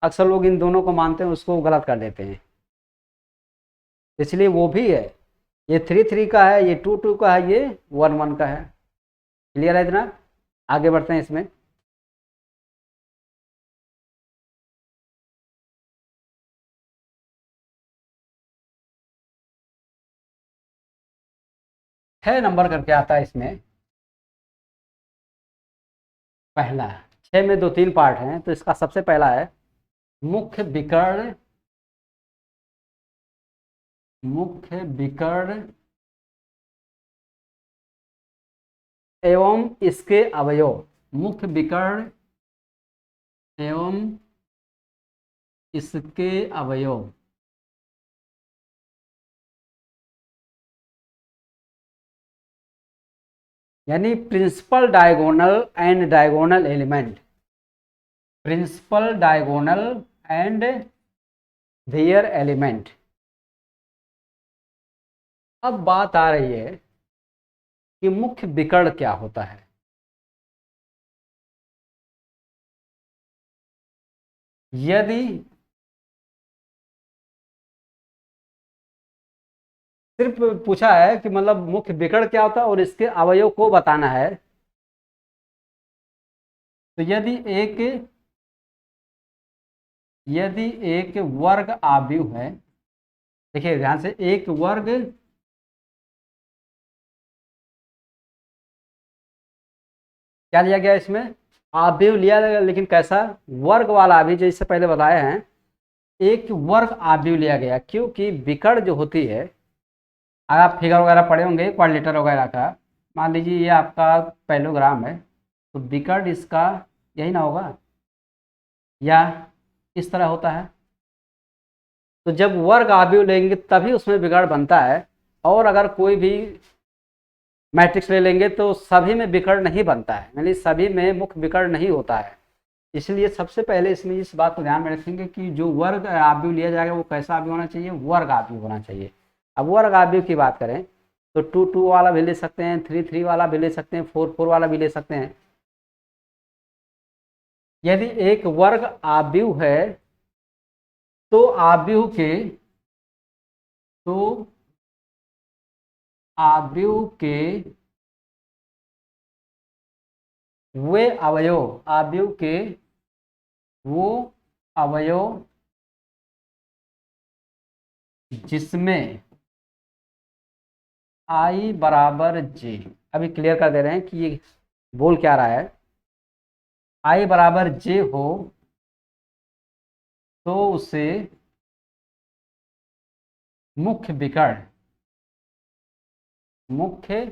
अक्सर लोग इन दोनों को मानते हैं, उसको गलत कर देते हैं, इसलिए वो भी है। ये 3 3 का है, ये 2 2 का है, ये 1 1 का है। क्लियर है इतना? आगे बढ़ते हैं इसमें। छह नंबर करके आता है इसमें, पहला। 6 में 2 3 पार्ट हैं, तो इसका सबसे पहला है मुख्य विकर्ण एवं इसके अवयव, मुख्य विकर्ण एवं इसके अवयव। यानी principal diagonal and diagonal element, principal diagonal and their element. अब बात आ रही है कि मुख्य विकर्ण क्या होता है। यदि सिर्फ पूछा है कि मतलब मुख्य विकर्ण क्या होता है और इसके अवयव को बताना है, तो यदि एक वर्ग आव्यूह है, देखिए ध्यान से, एक वर्ग क्या लिया गया इसमें, आव्यूह लिया गया, लेकिन कैसा, वर्ग वाला आव्यूह, जैसे पहले बताए हैं, एक वर्ग आव्यूह लिया गया। क्योंकि विकर्ण जो होती है, अगर आप फिगर वगैरह पढ़े होंगे क्वाड्रिलेटरल वगैरह का, मान लीजिए ये आपका पैरेललोग्राम है, तो विकर्ण इसका यही ना होगा, या इस तरह होता है। तो जब वर्ग आव्यूह लेंगे तभी उसमें विकर्ण बनता है, और अगर कोई भी मैट्रिक्स ले लेंगे तो सभी में विकर्ण नहीं बनता है, यानी सभी में मुख्य विकर्ण नहीं होता है। इसलिए सबसे पहले इसमें इस बात को ध्यान में रखेंगे कि जो वर्ग आव्यूह लिया जाएगा वो कैसा आव्यूह होना चाहिए, वर्ग आव्यूह होना चाहिए। अब वर्ग आव्यूह की बात करें तो 2 2 वाला भी ले सकते हैं, 3 3 वाला भी ले सकते हैं, 4 4 वाला भी ले सकते हैं। यदि एक वर्ग आव्यूह है तो तो आव्यूह के वे अवयव, आव्यूह के वो अवयव जिसमें आई बराबर जे, अभी क्लियर कर दे रहे हैं कि ये बोल क्या रहा है, आई बराबर जे हो तो उसे मुख्य विकर्ण, मुख्य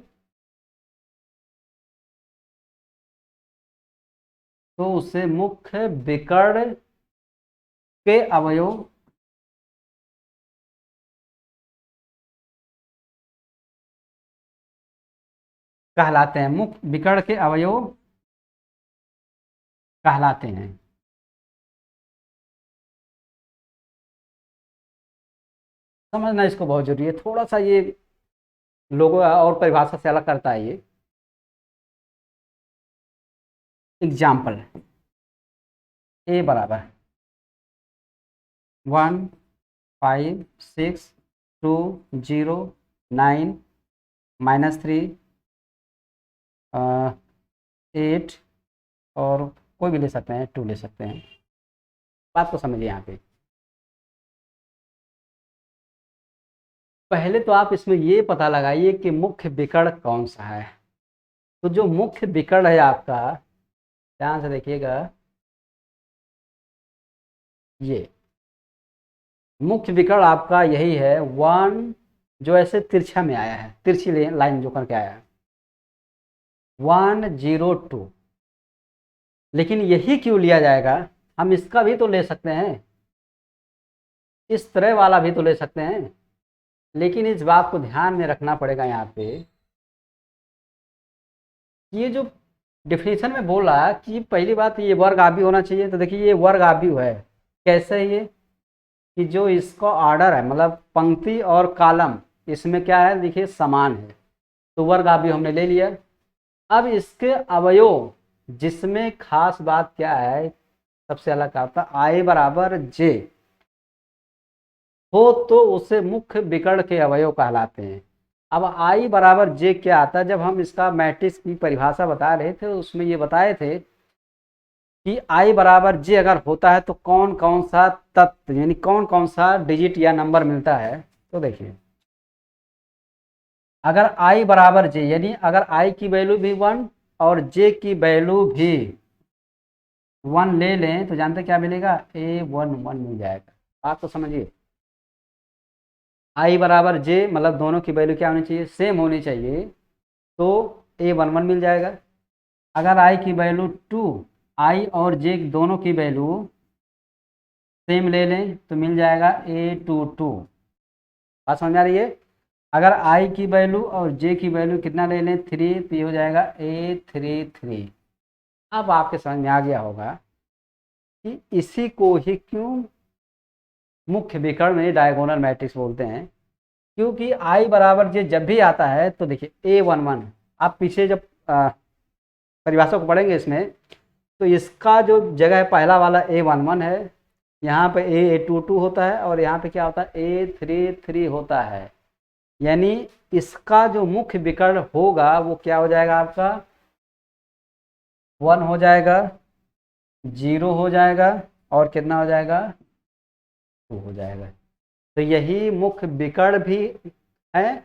तो उसे मुख्य विकर्ण के अवयव कहलाते हैं, मुख्य विकर्ण के अवयव कहलाते हैं। समझना इसको बहुत जरूरी है, थोड़ा सा ये लोगों और परिभाषा से अलग करता है ये। एग्जाम्पल, ए बराबर 1 5 6 2 0 9 -3 8, और कोई भी ले सकते हैं, 2 ले सकते हैं। बात को समझिए यहाँ पे, पहले तो आप इसमें ये पता लगाइए कि मुख्य विकर्ण कौन सा है। तो जो मुख्य विकर्ण है आपका, ध्यान से देखिएगा, ये मुख्य विकर्ण आपका यही है 1, जो ऐसे तिरछा में आया है, तिरछी लाइन जो करके आया है 1 0 2। लेकिन यही क्यों लिया जाएगा, हम इसका भी तो ले सकते हैं, इस तरह वाला भी तो ले सकते हैं। लेकिन इस बात को ध्यान में रखना पड़ेगा यहाँ पे, ये जो डिफिनीशन में बोल रहा है कि पहली बात ये वर्ग आव्यूह होना चाहिए, तो देखिए ये वर्ग आव्यूह है। कैसे है ये, कि जो इसका ऑर्डर है, मतलब पंक्ति और कॉलम, इसमें क्या है देखिए समान है, तो वर्ग आव्यूह हमने ले लिया। अब इसके अवयव, जिसमें खास बात क्या है, सबसे अलग क्या होता है, आई बराबर जे हो तो उसे मुख्य विकर्ण के अवयव कहलाते हैं। अब आई बराबर जे क्या आता है, जब हम इसका मैट्रिक्स की परिभाषा बता रहे थे उसमें ये बताए थे कि आई बराबर जे अगर होता है तो कौन कौन सा तत्व, यानी कौन कौन सा डिजिट या नंबर मिलता है। तो देखिए, अगर आई बराबर जे, यानी अगर आई की वैल्यू भी 1 और जे की वैल्यू भी वन ले लें तो जानते क्या मिलेगा, A11 मिल जाएगा। बात तो समझिए, आई बराबर जे मतलब दोनों की वैल्यू क्या होनी चाहिए, सेम होनी चाहिए, तो A11 मिल जाएगा। अगर आई की वैल्यू 2, आई और जे दोनों की वैल्यू सेम ले लें तो मिल जाएगा A22। बात समझ आ रही है। अगर आई की वैल्यू और जे की वैल्यू कितना ले लें, 3, तो ये हो जाएगा A33। अब आपके समझ में आ गया होगा कि इसी को ही क्यों मुख्य विकर्ण में डायगोनल मैट्रिक्स बोलते हैं। क्योंकि आई बराबर जे जब भी आता है तो देखिए A11, आप पीछे जब परिभाषा को पढ़ेंगे इसमें, तो इसका जो जगह पहला वाला A11 है, यहाँ पे A22 होता है और यहाँ पे क्या होता है, A33 होता है। यानी इसका जो मुख्य विकर्ण होगा वो क्या हो जाएगा आपका, 1 हो जाएगा, 0 हो जाएगा और कितना हो जाएगा, 2 हो जाएगा। तो यही मुख्य विकर्ण भी है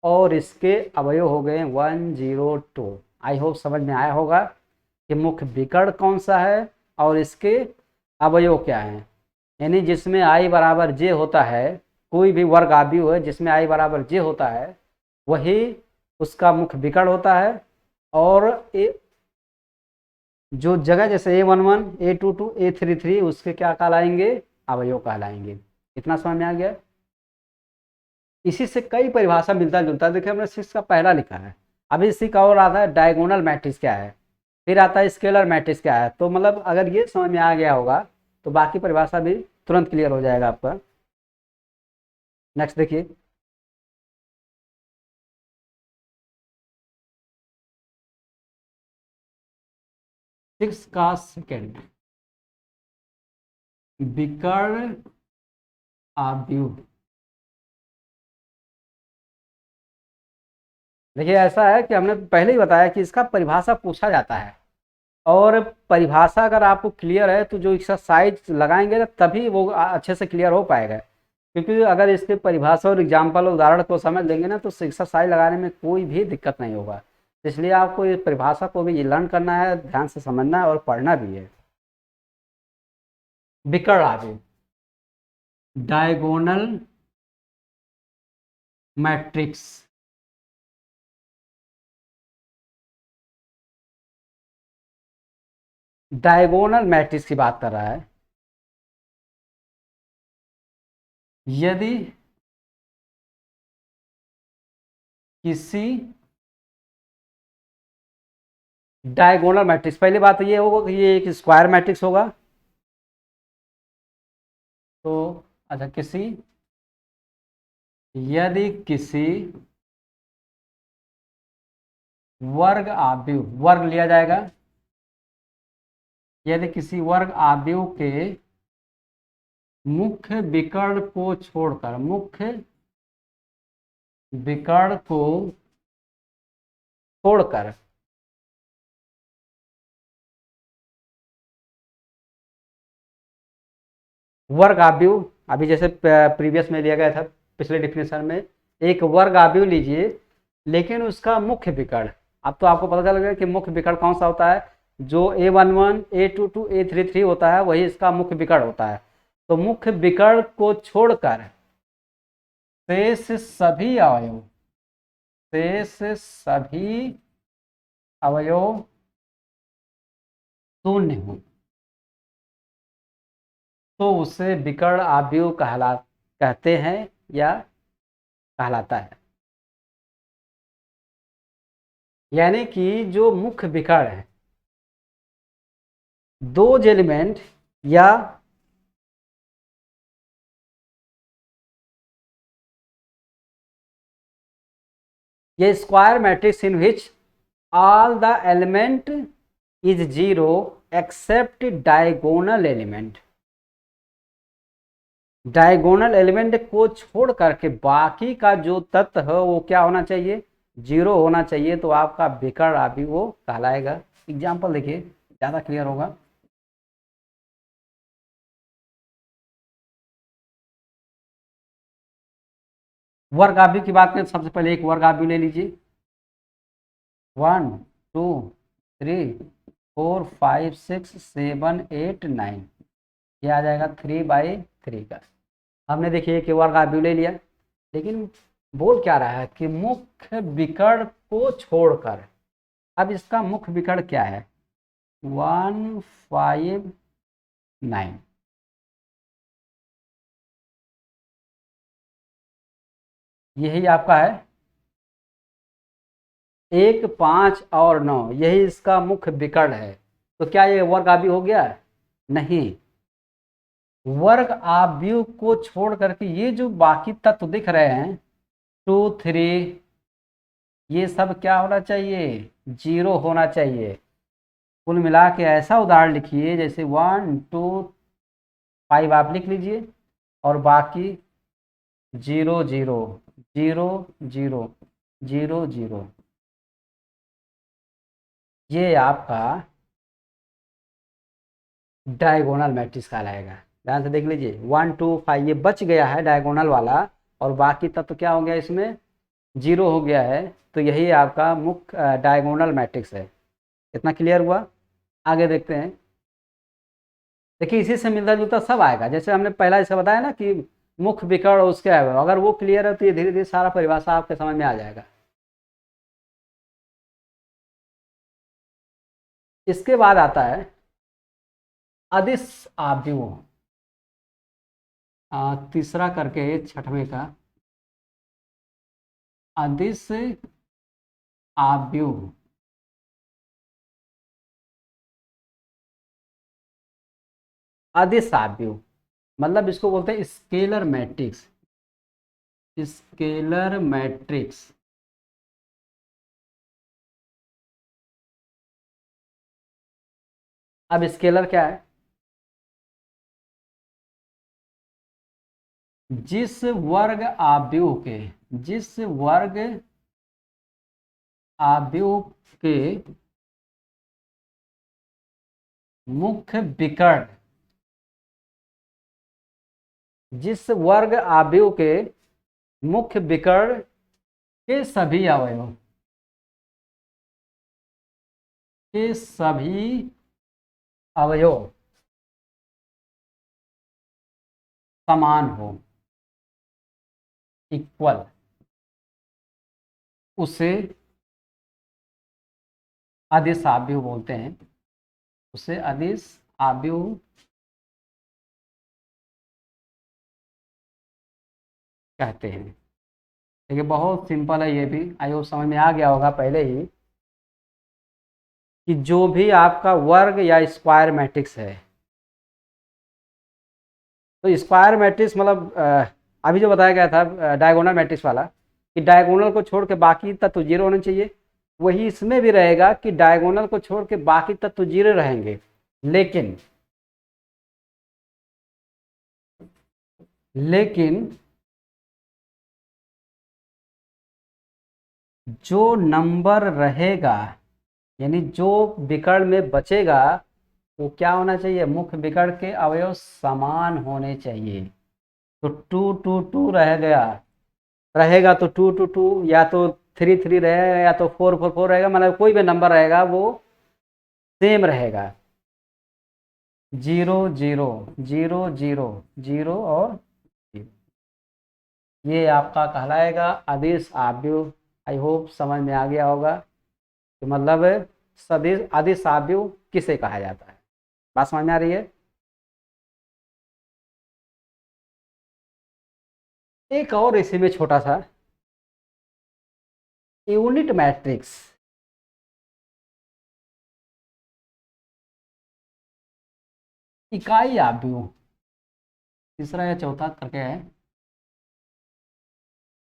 और इसके अवयव हो गए 102। आई होप समझ में आया होगा कि मुख्य विकर्ण कौन सा है और इसके अवयव क्या हैं। यानी जिसमें आई बराबर जे होता है, कोई भी वर्ग आव्यूह है जिसमें आई बराबर जे होता है, वही उसका मुख्य विकर्ण होता है। और जो जगह जैसे A11, A22, A33 उसके क्या कहलाएंगे, अवयव कहलाएंगे। इतना समझ में आ गया। इसी से कई परिभाषा मिलता जुलता, देखिए हमने 6 का पहला लिखा है। अभी इसी का और आता है डायगोनल मैट्रिक्स क्या है, फिर आता है स्केलर मैट्रिक्स क्या है। तो मतलब अगर ये समझ में आ गया होगा तो बाकी परिभाषा भी तुरंत क्लियर हो जाएगा आपका। नेक्स्ट देखिए, 6 का सेकेंड, विकर्ण आव्यूह। देखिए ऐसा है कि हमने पहले ही बताया कि इसका परिभाषा पूछा जाता है, और परिभाषा अगर आपको क्लियर है तो जो एक्सरसाइज लगाएंगे ना तभी वो अच्छे से क्लियर हो पाएगा। क्योंकि अगर इसके परिभाषा और एग्जाम्पल उदाहरण को समझ लेंगे ना तो एक्सरसाइज लगाने में कोई भी दिक्कत नहीं होगा। इसलिए आपको इस परिभाषा को भी लर्न करना है, ध्यान से समझना है और पढ़ना भी है। विकर्ण आव्यूह, डायगोनल मैट्रिक्स। डायगोनल मैट्रिक्स की बात कर रहा है। यदि किसी डायगोनल मैट्रिक्स, पहली बात ये होगा कि ये एक स्क्वायर मैट्रिक्स होगा। तो अच्छा, यदि किसी वर्ग आव्यूह, वर्ग लिया जाएगा, यदि किसी वर्ग आव्यूह के मुख्य विकर्ण को छोड़कर, मुख्य विकर्ण को छोड़कर वर्ग आव्यूह, अभी जैसे प्रीवियस में लिया गया था पिछले डिफिनेशन में, एक वर्ग आव्यूह लीजिए लेकिन उसका मुख्य विकर्ण, अब तो आपको पता चल गया कि मुख्य विकर्ण कौन सा होता है, जो A11, A22, A33 होता है वही इसका मुख्य विकर्ण होता है। तो मुख्य विकर्ण को छोड़कर शेष सभी अवयव, शेष सभी अवयव शून्य हो तो उसे विकर्ण आव्यूह कहते हैं या कहलाता है। यानी कि जो मुख्य विकर्ण है, दो एलिमेंट या ये square matrix in which all the element is zero except diagonal element, diagonal element को छोड़ करके बाकी का जो तत्व है वो क्या होना चाहिए, जीरो होना चाहिए। तो आपका विकर्ण आव्यूह वो कहलाएगा। एग्जाम्पल देखिए, ज्यादा क्लियर होगा। वर्ग आव्यूह की बात करें, सबसे पहले एक वर्ग आव्यूह ले लीजिए, 1, 2, 3, 4 5 6 7 8 9, ये आ जाएगा 3/3 का। हमने देखिए कि वर्ग आव्यूह ले लिया, लेकिन बोल क्या रहा है कि मुख्य विकर्ण को छोड़कर। अब इसका मुख्य विकर्ण क्या है? 1 5 9। यही आपका है 1 5 और 9, यही इसका मुख्य विकर्ण है। तो क्या ये वर्ग आव्यूह हो गया? नहीं, वर्ग आव्यूह को छोड़ करके ये जो बाकी तत्व दिख रहे हैं 2 3, ये सब क्या होना चाहिए? 0 होना चाहिए। कुल मिला के ऐसा उदाहरण लिखिए जैसे 1 2 5 आप लिख लीजिए, और बाकी 0 0 0 0 0 0, ये आपका डायगोनल मैट्रिक्स कहलाएगा। ध्यान से देख लीजिए 1 2 5 ये बच गया है डायगोनल वाला, और बाकी तत्व क्या हो गया इसमें? 0 हो गया है। तो यही आपका मुख्य डायगोनल मैट्रिक्स है। इतना क्लियर हुआ? आगे देखते हैं। देखिए इसी से मिलता जुलता सब आएगा, जैसे हमने पहला इसका बताया ना कि मुख्य विकर्ण उसके है, अगर वो क्लियर है तो ये धीरे धीरे सारा परिभाषा आपके समझ में आ जाएगा। इसके बाद आता है अदिश आव्यूह। तीसरा करके छठवें का अदिश आव्यूह। अदिश आव्यूह मतलब इसको बोलते हैं स्केलर मैट्रिक्स। Scalar matrix. अब स्केलर क्या है? जिस वर्ग आव्यूह के, जिस वर्ग आव्यूह के मुख्य विकर्ण, जिस वर्ग आव्यूह के मुख्य विकर्ण के सभी अवयव, के सभी अवयव समान हो, इक्वल, उसे अदिश आव्यूह बोलते हैं। उसे अदिश आव्यूह कहते हैं। देखिए बहुत सिंपल है, ये भी आई होप समझ में आ गया होगा पहले ही, कि जो भी आपका वर्ग या स्क्वायर मैट्रिक्स है, तो स्क्वायर मैट्रिक्स मतलब अभी जो बताया गया था डायगोनल मैट्रिक्स वाला, कि डायगोनल को छोड़ के बाकी तत्व 0 होने चाहिए, वही इसमें भी रहेगा कि डायगोनल को छोड़ के बाकी तत्व 0 रहेंगे। लेकिन जो नंबर रहेगा, यानी जो विकर्ण में बचेगा, वो क्या होना चाहिए? मुख्य विकर्ण के अवयव समान होने चाहिए। तो 2 2 2 रह गया, रहेगा तो 2 2 2, या तो 3 3 रहेगा, या तो 4 4 4 रहेगा, मतलब कोई भी नंबर रहेगा वो सेम रहेगा। 0 0 0 0 0 और 0, ये आपका कहलाएगा अदिश आव्यूह। आई होप समझ में आ गया होगा कि मतलब सदिश अदिश आव्यूह किसे कहा जाता है। बात समझ में आ रही है? एक और इसी में छोटा सा यूनिट मैट्रिक्स। इकाई आव्यूह तीसरा या चौथा करके है,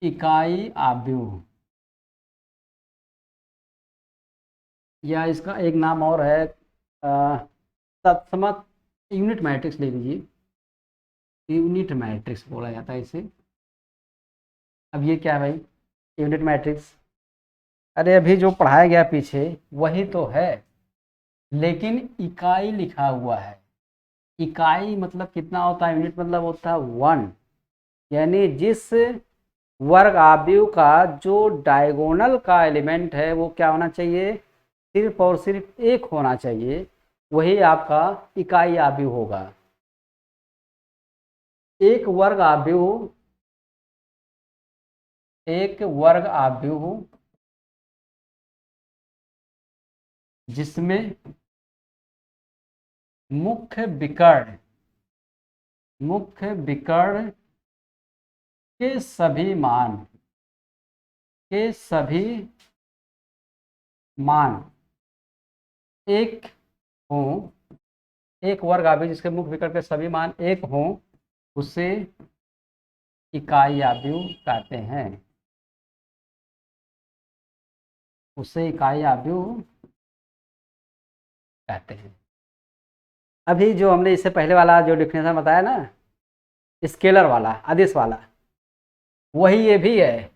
इकाई आव्यूह, या इसका एक नाम और है तत्समक यूनिट मैट्रिक्स ले लीजिए। यूनिट मैट्रिक्स बोला जाता है इसे। अब ये क्या है भाई? यूनिट मैट्रिक्स, अरे अभी जो पढ़ाया गया पीछे वही तो है, लेकिन इकाई लिखा हुआ है। इकाई मतलब कितना होता है? यूनिट मतलब होता है 1, यानी जिस वर्ग आव्यूह का जो डायगोनल का एलिमेंट है वो क्या होना चाहिए? सिर्फ और सिर्फ एक होना चाहिए, वही आपका इकाई आव्यूह होगा। एक वर्ग आव्यूह, एक वर्ग आव्यूह जिसमें मुख्य विकर्ण के सभी मान एक हों, एक वर्ग आव्यूह जिसके मुख्य विकर्ण के सभी मान एक हों, उसे इकाई आव्यूह कहते हैं, उसे इकाई आव्यूह कहते हैं। अभी जो हमने इससे पहले वाला जो डिफिनेशन बताया ना, स्केलर वाला, अदिश वाला, वही ये भी है,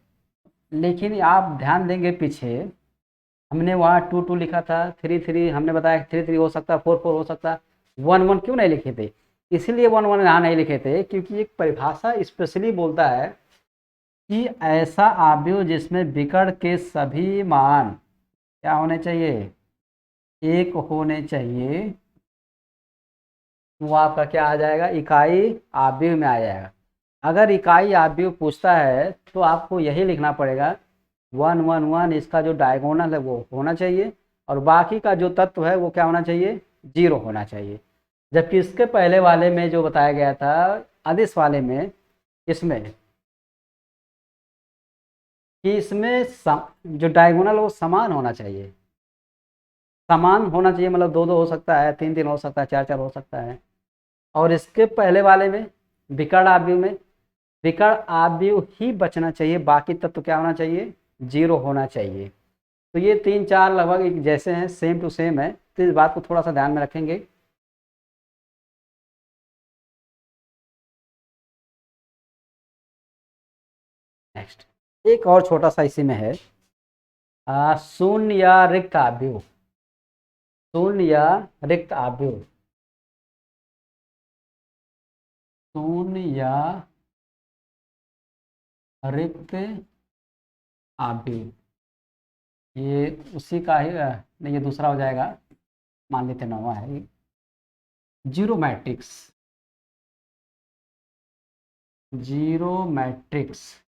लेकिन आप ध्यान देंगे पीछे हमने वहाँ 2 2 लिखा था, 3 3 हमने बताया 3 3 हो सकता है, 4 4 हो सकता है, 1 1 क्यों नहीं लिखे थे? इसीलिए 1 1 यहाँ नहीं लिखे थे क्योंकि एक परिभाषा स्पेशली बोलता है कि ऐसा आव्यूह जिसमें विकर्ण के सभी मान क्या होने चाहिए, एक होने चाहिए, वो आपका क्या आ जाएगा, इकाई आव्यूह में आ जाएगा। अगर इकाई आव्यूह पूछता है तो आपको यही लिखना पड़ेगा 1 1 1, इसका जो डायगोनल है वो होना चाहिए, और बाकी का जो तत्व है वो क्या होना चाहिए, 0 होना चाहिए। जबकि इसके पहले वाले में जो बताया गया था, अदिश वाले में, इसमें कि इसमें जो डायगोनल वो समान होना चाहिए, समान होना चाहिए, मतलब 2 2 हो सकता है, 3 3 हो सकता है, 4 4 हो सकता है। और इसके पहले वाले में विकर्ण आव्यूह में विकर्ण आव्यूह ही बचना चाहिए, बाकी तत्व क्या होना चाहिए, 0 होना चाहिए। तो ये 3 4 लगभग एक जैसे हैं, सेम टू सेम है, तो इस बात को थोड़ा सा ध्यान में रखेंगे। नेक्स्ट एक और छोटा सा इसी में है, शून्य या रिक्त आव्यूह, शून्य या रिक्त आव्यूह, शून्य या रिक्त आव्यूह, ये उसी का ही नहीं, ये दूसरा हो जाएगा, मान लेते 9वां है, zero matrix, zero matrix.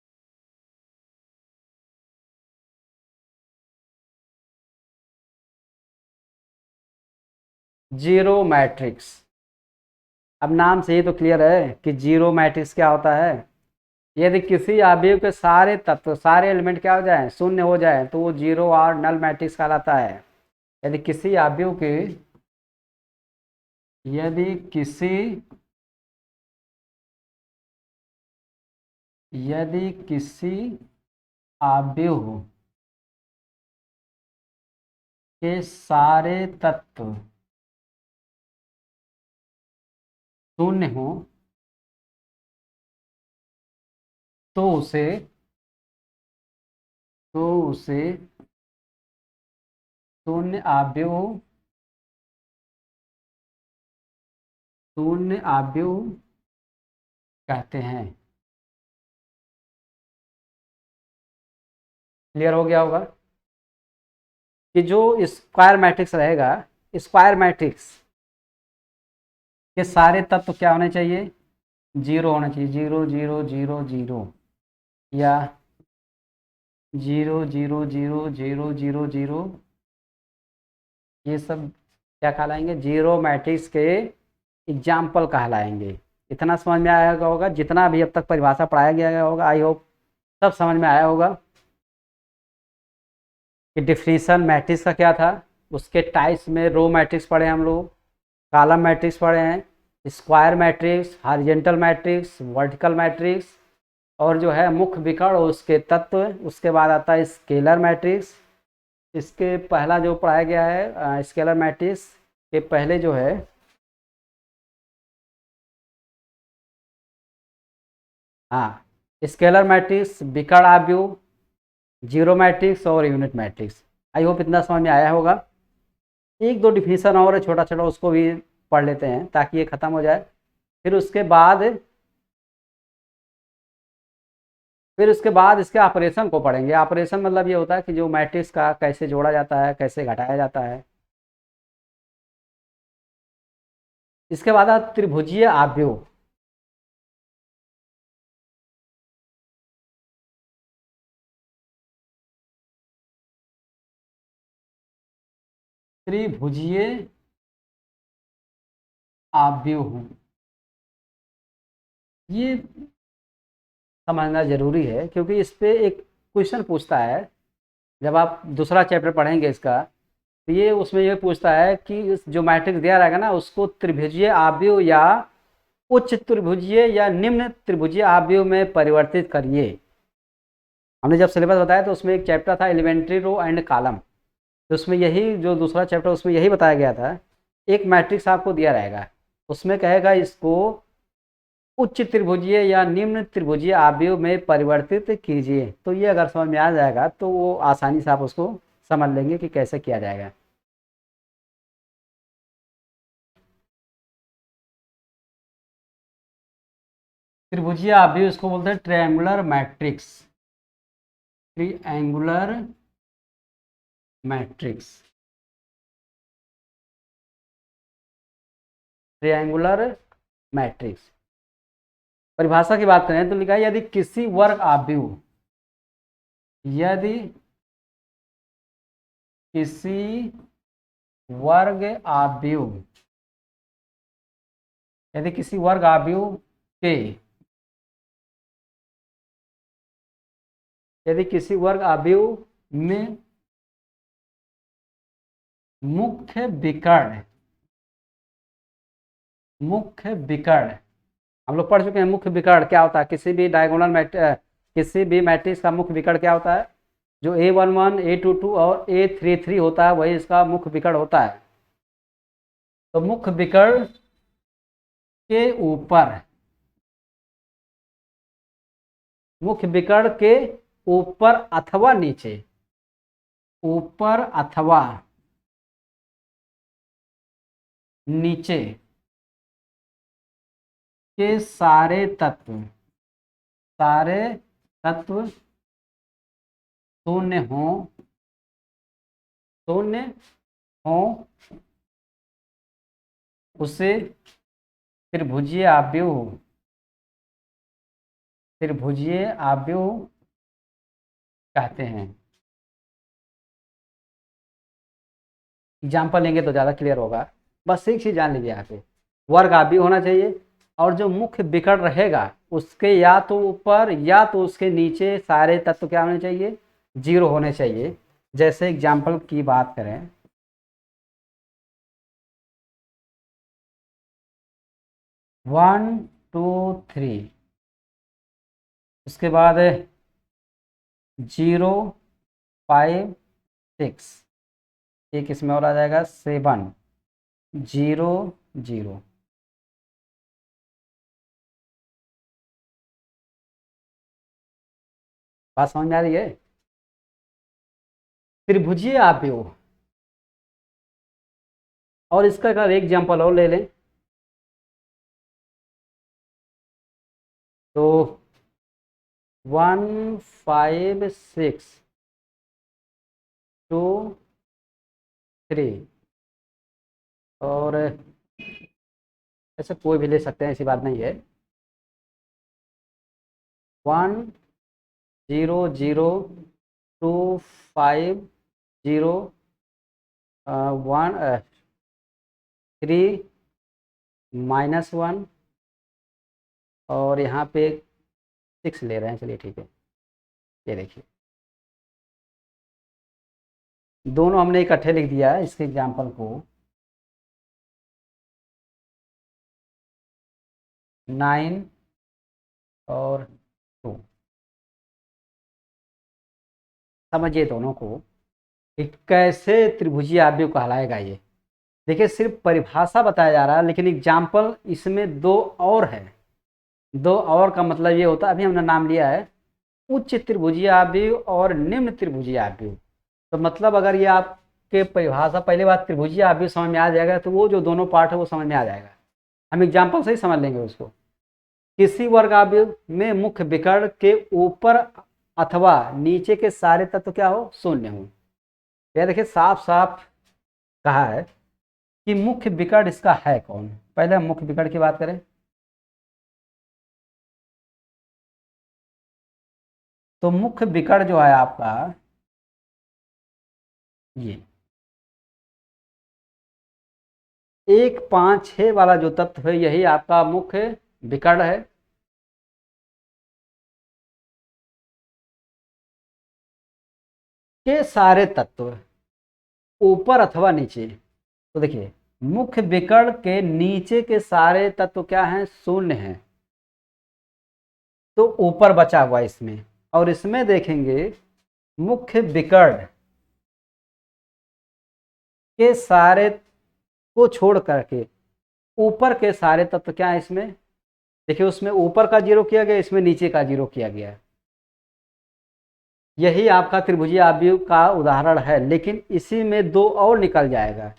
Zero matrix, अब नाम से ही तो क्लियर है कि जीरो मैट्रिक्स क्या होता है। यदि किसी आव्यूह के सारे तत्व, सारे एलिमेंट क्या हो जाए, शून्य हो जाए, तो वो जीरो और नल मैट्रिक्स कहलाता है। यदि किसी आव्यूह के, यदि किसी यदि किसी आव्यूह के सारे तत्व शून्य हो तो उसे शून्य आव्यूह, शून्य आव्यूह कहते हैं। क्लियर हो गया होगा कि जो स्क्वायर मैट्रिक्स रहेगा, स्क्वायर मैट्रिक्स के सारे तत्व क्या होने चाहिए, 0 होना चाहिए, 0 0 0 0, या 0 0 0 0 0 0, ये सब क्या कहलाएंगे, जीरो मैट्रिक्स के एग्जाम्पल कहलाएंगे। इतना समझ में आया होगा, जितना भी अब तक परिभाषा पढ़ाया गया होगा, आई होप सब समझ में आया होगा कि डिफिनीशन मैट्रिक्स का क्या था। उसके टाइप्स में रो मैट्रिक्स पढ़े हम लोग, कॉलम मैट्रिक्स पढ़े हैं, square matrix, horizontal matrix, vertical matrix, और जो है मुख्य विकर्ण उसके तत्व, उसके बाद आता है स्केलर मैट्रिक्स। इसके पहला जो पढ़ाया गया है स्केलर मैट्रिक्स के पहले जो है, हाँ, स्केलर मैट्रिक्स, विकर्ण आव्यूह, जीरो मैट्रिक्स और यूनिट मैट्रिक्स। आई होप इतना समझ में आया होगा। एक दो डिफिनीशन और है छोटा छोटा, उसको भी पढ़ लेते हैं ताकि ये खत्म हो जाए। फिर उसके बाद फिर उसके बाद इसके ऑपरेशन को पढ़ेंगे। ऑपरेशन मतलब ये होता है कि जो मैट्रिक्स का कैसे जोड़ा जाता है, कैसे घटाया जाता है। इसके बाद त्रिभुजीय आव्यूह। त्रिभुजीय आव्यूह ये समझना जरूरी है, क्योंकि इस पे एक क्वेश्चन पूछता है जब आप दूसरा चैप्टर पढ़ेंगे इसका। तो ये उसमें ये पूछता है कि जो मैट्रिक्स दिया रहेगा ना, उसको त्रिभुजीय आव्यूह या उच्च त्रिभुजीय या निम्न त्रिभुजीय आव्यूह में परिवर्तित करिए। हमने जब सिलेबस बताया तो उसमें एक चैप्टर था एलिमेंट्री रो एंड कॉलम, तो उसमें यही जो दूसरा चैप्टर उसमें यही बताया गया था। एक मैट्रिक्स आपको दिया रहेगा, उसमें कहेगा इसको उच्च त्रिभुजीय या निम्न त्रिभुजीय आव्यूह में परिवर्तित कीजिए। तो ये अगर समझ में आ जाएगा तो वो आसानी से आप उसको समझ लेंगे कि कैसे किया जाएगा। त्रिभुजीय आव्यूह इसको बोलते हैं triangular matrix. Triangular matrix, triangular matrix. परिभाषा की बात करें तो लिखा है यदि किसी वर्ग आव्यूह, यदि किसी वर्ग आव्यूह, यदि किसी वर्ग आव्यूह के, यदि किसी वर्ग आव्यूह में मुख्य विकर्ण, मुख्य विकर्ण हम लोग पढ़ चुके हैं। मुख्य विकर्ण क्या होता है? किसी भी डायगोनल किसी भी मैट्रिक्स का मुख्य विकर्ण क्या होता है? जो A11, A22 और A33 होता है वही इसका मुख्य विकर्ण होता है। तो मुख्य विकर्ण के ऊपर, मुख्य विकर्ण के ऊपर अथवा नीचे, ऊपर अथवा नीचे के सारे तत्व, सारे तत्व शून्य हो, शून्य हो, उसे त्रिभुजीय आव्यूह, त्रिभुजीय आव्यूह कहते हैं। एग्जाम्पल लेंगे तो ज़्यादा क्लियर होगा। बस एक चीज़ जान लीजिए यहाँ पे, वर्ग आव्यूह होना चाहिए और जो मुख्य विकर्ण रहेगा उसके या तो ऊपर या तो उसके नीचे सारे तत्व क्या होने चाहिए? जीरो होने चाहिए। जैसे एग्जाम्पल की बात करें, 1 2 3, उसके बाद 0 5 6, एक इसमें और आ जाएगा 7 0 0। बात समझ में आ रही है? त्रिभुजीय आव्यूह। और इसका अगर एक एग्जाम्पल और ले लें तो 1 5 6 2 3, और ऐसे कोई भी ले सकते हैं, ऐसी बात नहीं है। 1 0 0 2 5 0 1 3 -1, और यहाँ पे 6 ले रहे हैं। चलिए ठीक है, ये देखिए दोनों हमने इकट्ठे लिख दिया है इसके एग्जाम्पल को। 9 और 2, समझिए दोनों को कि कैसे त्रिभुजीय आव्यूह कहलाएगा ये। देखिए सिर्फ परिभाषा बताया जा रहा है, लेकिन एग्जाम्पल इसमें दो और है। दो और का मतलब ये होता है, अभी हमने नाम लिया है उच्च त्रिभुजीय आव्यूह और निम्न त्रिभुजीय आव्यूह। तो मतलब अगर ये आपके परिभाषा पहले बात त्रिभुजीय आव्यूह समझ में आ जाएगा तो वो जो दोनों पार्ट है वो समझ में आ जाएगा। हम एग्जाम्पल से ही समझ लेंगे उसको। किसी वर्गावयव में मुख्य विकर्ण के ऊपर अथवा नीचे के सारे तत्व क्या हो, शून्य हो। यह देखिए साफ साफ कहा है कि मुख्य विकर्ण इसका है कौन। पहले हम मुख्य विकर्ण की बात करें तो मुख्य विकर्ण जो है आपका ये 1 5 6 वाला जो तत्व है यही आपका मुख्य विकर्ण है। के सारे तत्व ऊपर अथवा नीचे, तो देखिए मुख्य विकर्ण के नीचे के सारे तत्व क्या हैं, शून्य हैं, तो ऊपर बचा हुआ इसमें। और इसमें देखेंगे मुख्य विकर्ण के सारे को छोड़ करके ऊपर के सारे तत्व क्या है इसमें, देखिए उसमें ऊपर का जीरो किया गया, इसमें नीचे का जीरो किया गया। यही आपका त्रिभुजीय आव्यूह का उदाहरण है, लेकिन इसी में दो और निकल जाएगा।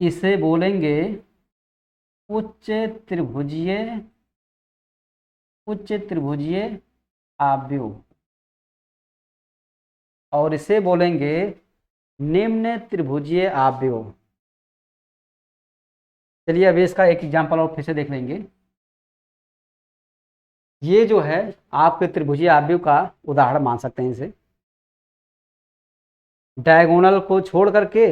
इसे बोलेंगे उच्च त्रिभुजीय आव्यूह, और इसे बोलेंगे निम्न त्रिभुजीय आव्यूह। चलिए अभी इसका एक एग्जांपल और फिर से देख लेंगे। ये जो है आपके त्रिभुजीय आव्यूह का उदाहरण मान सकते हैं इसे। डायगोनल को छोड़ करके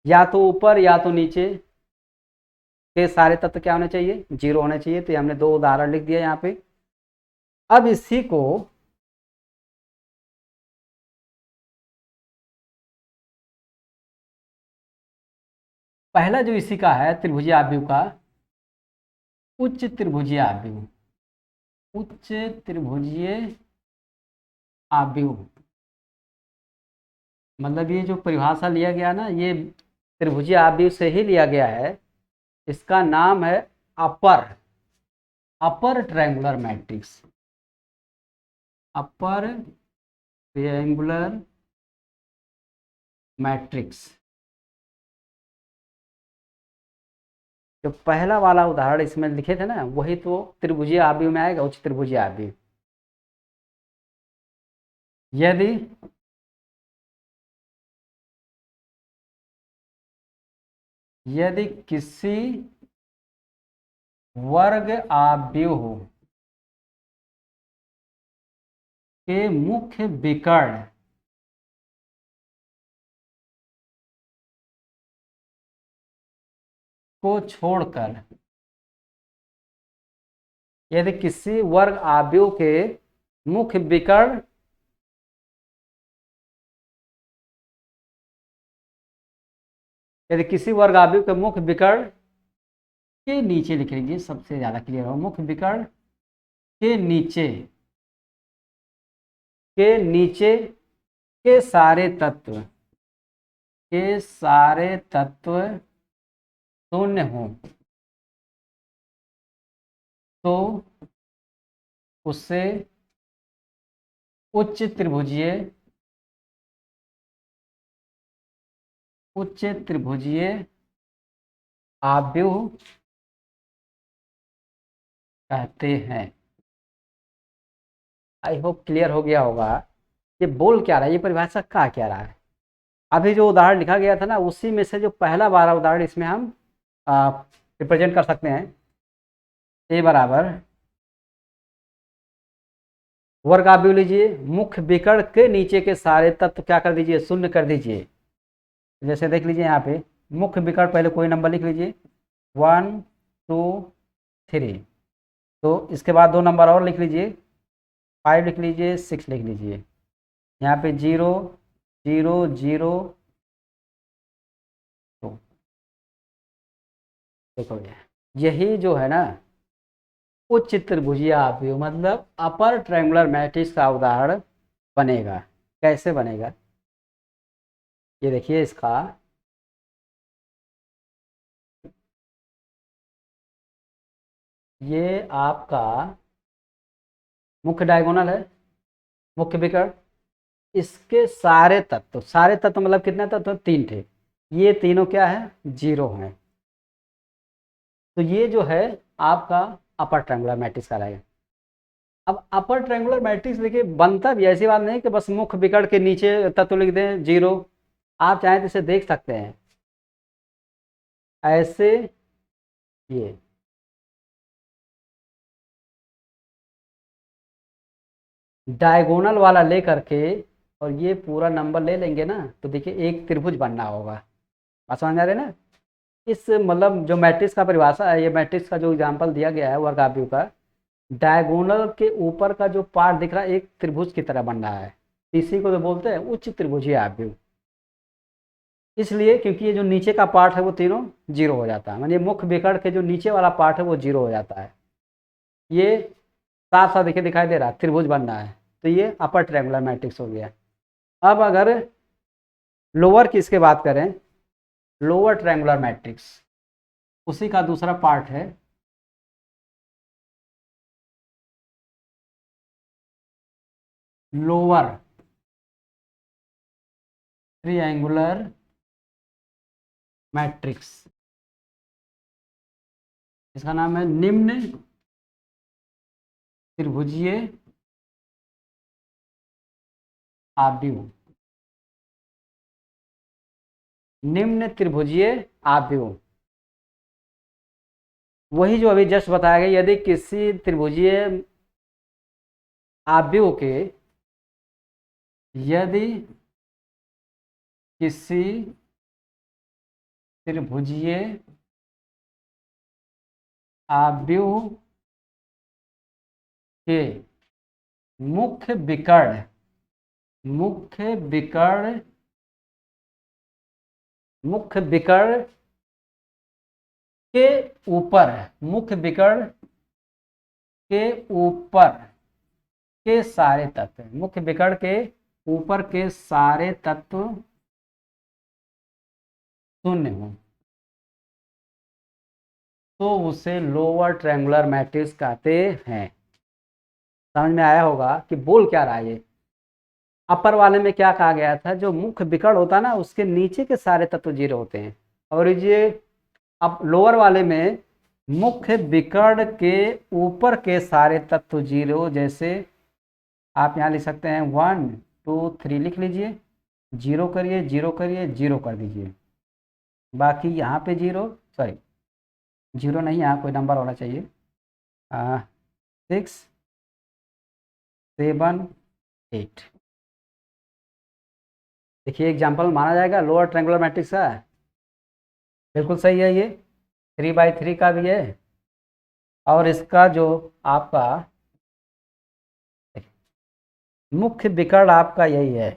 या तो ऊपर या तो नीचे के सारे तत्व क्या होने चाहिए, जीरो होने चाहिए। तो हमने दो उदाहरण लिख दिया यहाँ पे। अब इसी को पहला जो इसी का है त्रिभुजीय आव्यूह का उच्च त्रिभुजीय आव्यूह, मतलब ये जो परिभाषा लिया गया ना, ये त्रिभुजीय आव्यूह से ही लिया गया है। इसका नाम है upper triangular matrix. Upper triangular matrix. जो पहला वाला उदाहरण इसमें लिखे थे ना, वही तो त्रिभुजीय आव्यूह में आएगा, उच्च त्रिभुजीय आव्यूह। यदि किसी वर्ग आव्यूह के मुख्य विकर्ण को छोड़कर, यदि किसी वर्ग आव्यूह के मुख्य विकर्ण के मुख्य विकर्ण के नीचे लिख लीजिए, सबसे ज्यादा क्लियर हो। मुख्य विकर्ण के नीचे के सारे तत्व शून्य हो तो उससे उच्च त्रिभुजीय आव्यूह कहते हैं। आई होप क्लियर हो गया होगा ये बोल क्या रहा है, ये परिभाषा कहा क्या रहा है। अभी जो उदाहरण लिखा गया था ना, उसी में से जो पहला वाला उदाहरण इसमें हम रिप्रेजेंट कर सकते हैं। ए बराबर वर्ग आव्यूह लीजिए, मुख्य विकर्ण के नीचे के सारे तत्व क्या कर दीजिए, शून्य कर दीजिए। जैसे देख लीजिए यहाँ पे मुख्य विकर्ण, पहले कोई नंबर लिख लीजिए 1 2 3, तो इसके बाद दो नंबर और लिख लीजिए 5 लिख लीजिए 6 लिख लीजिए। यहाँ पे 0 0 0 2। देखो यही जो है ना उच्च त्रिभुजीय आव्यूह मतलब अपर ट्रायंगुलर मैट्रिक्स का उदाहरण बनेगा। कैसे बनेगा ये देखिए, इसका ये आपका मुख्य डायगोनल है, मुख्य विकर्ण, इसके सारे तत्व मतलब कितने तत्व, 3 थे। ये तीनों क्या है, जीरो हैं। तो ये जो है आपका अपर ट्रायंगुलर मैट्रिक्स कहलाएगा। अब अपर ट्रायंगुलर मैट्रिक्स देखिए बनता भी ऐसी बात नहीं कि बस मुख बिगड़ के नीचे तत्व लिख दें 0। आप चाहें तो इसे देख सकते हैं ऐसे, ये डायगोनल वाला ले करके और ये पूरा नंबर ले लेंगे ना, तो देखिए एक त्रिभुज बनना होगा। बात समझ आ रही है ना। इस मतलब जो मैट्रिक्स का परिभाषा है, ये मैट्रिक्स का जो एग्जांपल दिया गया है वर्ग आव्यूह का, डायगोनल के ऊपर का जो पार्ट दिख रहा है एक त्रिभुज की तरह बन रहा है, इसी को तो बोलते हैं उच्च त्रिभुजीय आव्यूह। इसलिए क्योंकि ये जो नीचे का पार्ट है वो तीनों 0 हो जाता है, मानिए मुख बिगड़ के जो नीचे वाला पार्ट है वो 0 हो जाता है। ये साफ साफ देखिए दिखाई दे रहा है त्रिभुज बन रहा है, तो ये अपर ट्रायंगुलर मैट्रिक्स हो गया। अब अगर लोअर की इसके बात करें, लोअर ट्रायंगुलर मैट्रिक्स उसी का दूसरा पार्ट है लोअर ट्रायंगुलर मैट्रिक्स। इसका नाम है निम्न त्रिभुजीय आव्यूह। निम्न त्रिभुजीय आव्यूह वही जो अभी जस्ट बताया गया, यदि किसी त्रिभुजीय आव्यूह के, यदि किसी त्रिभुजीय आव्यूह के मुख्य विकर्ण, मुख्य विकर्ण, मुख्य विकर्ण के ऊपर, मुख्य विकर्ण के ऊपर के सारे तत्व, मुख्य विकर्ण के ऊपर के सारे तत्व शून्य हो, तो उसे लोअर ट्रायंगुलर मैट्रिक्स कहते हैं। समझ में आया होगा कि बोल क्या रहा है ये। अपर वाले में क्या कहा गया था, जो मुख्य विकर्ण होता है ना उसके नीचे के सारे तत्व 0 होते हैं, और ये अब लोअर वाले में मुख्य विकर्ण के ऊपर के सारे तत्व 0, जैसे आप यहाँ लिख सकते हैं 1 2 3 लिख लीजिए, 0 करिए 0 करिए 0 कर दीजिए, बाकी यहाँ पे 0, सॉरी 0 नहीं, यहाँ कोई नंबर होना चाहिए, 6 7 8। देखिए एग्जाम्पल माना जाएगा लोअर ट्रायंगुलर मैट्रिक्स का, बिल्कुल सही है, ये 3/3 का भी है, और इसका जो आपका मुख्य विकर्ण आपका यही है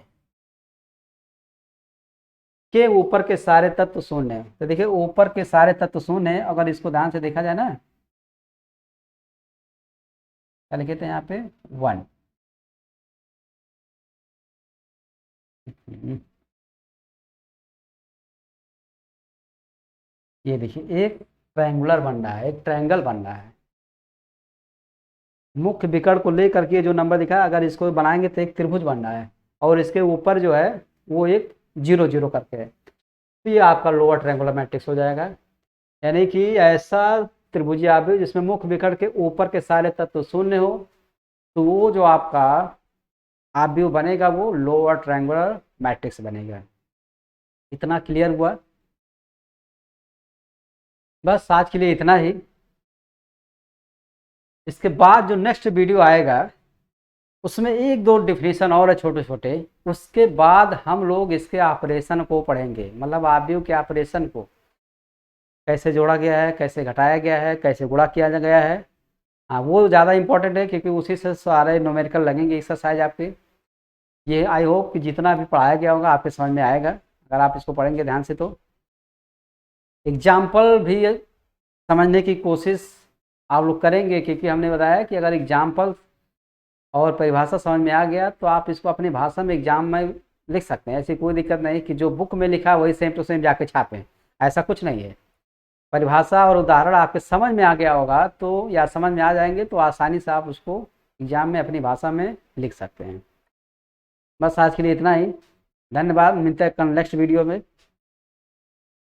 के ऊपर के सारे तत्व शून्य है। तो देखिए ऊपर के सारे तत्व शून्य है, अगर इसको ध्यान से देखा जाए ना, क्या लिखे थे यहाँ पे 1, ये देखिए एक ट्रायंगुलर बन रहा है, एक ट्रायंगल बन रहा है, मुख्य विकर्ण को लेकर के जो नंबर दिखा है अगर इसको बनाएंगे तो एक त्रिभुज बन रहा है, और इसके ऊपर जो है वो एक 0 0 करके है, तो ये आपका लोअर ट्रायंगुलर मैट्रिक्स हो जाएगा। यानी कि ऐसा त्रिभुजीय आव्यूह जिसमें मुख्य विकर्ण के ऊपर के सारे तत्व शून्य हो, तो वो जो आपका आव्यूह बनेगा वो लोअर ट्रायंगुलर मैट्रिक्स बनेगा। इतना क्लियर हुआ। बस आज के लिए इतना ही। इसके बाद जो नेक्स्ट वीडियो आएगा उसमें 1 2 डिफिनीशन और है छोटे छोटे, उसके बाद हम लोग इसके ऑपरेशन को पढ़ेंगे, मतलब आव्यूह के ऑपरेशन को कैसे जोड़ा गया है, कैसे घटाया गया है, कैसे गुणा किया गया है। हाँ वो ज़्यादा इंपॉर्टेंट है क्योंकि उसी से सारे न्यूमेरिकल लगेंगे एक्सरसाइज आपके। ये आई होप कि जितना भी पढ़ाया गया होगा आपके समझ में आएगा अगर आप इसको पढ़ेंगे ध्यान से। तो एग्जाम्पल भी समझने की कोशिश आप लोग करेंगे, क्योंकि हमने बताया कि अगर एग्जाम्पल और परिभाषा समझ में आ गया तो आप इसको अपनी भाषा में एग्जाम में लिख सकते हैं, ऐसी कोई दिक्कत नहीं कि जो बुक में लिखा है वही सेम टू सेम जाके छापें, ऐसा कुछ नहीं है। परिभाषा और उदाहरण आपके समझ में आ गया होगा तो, या समझ में आ जाएंगे तो आसानी से आप उसको एग्जाम में अपनी भाषा में लिख सकते हैं। बस आज के लिए इतना ही, धन्यवाद, मिलते हैं कल नेक्स्ट वीडियो में।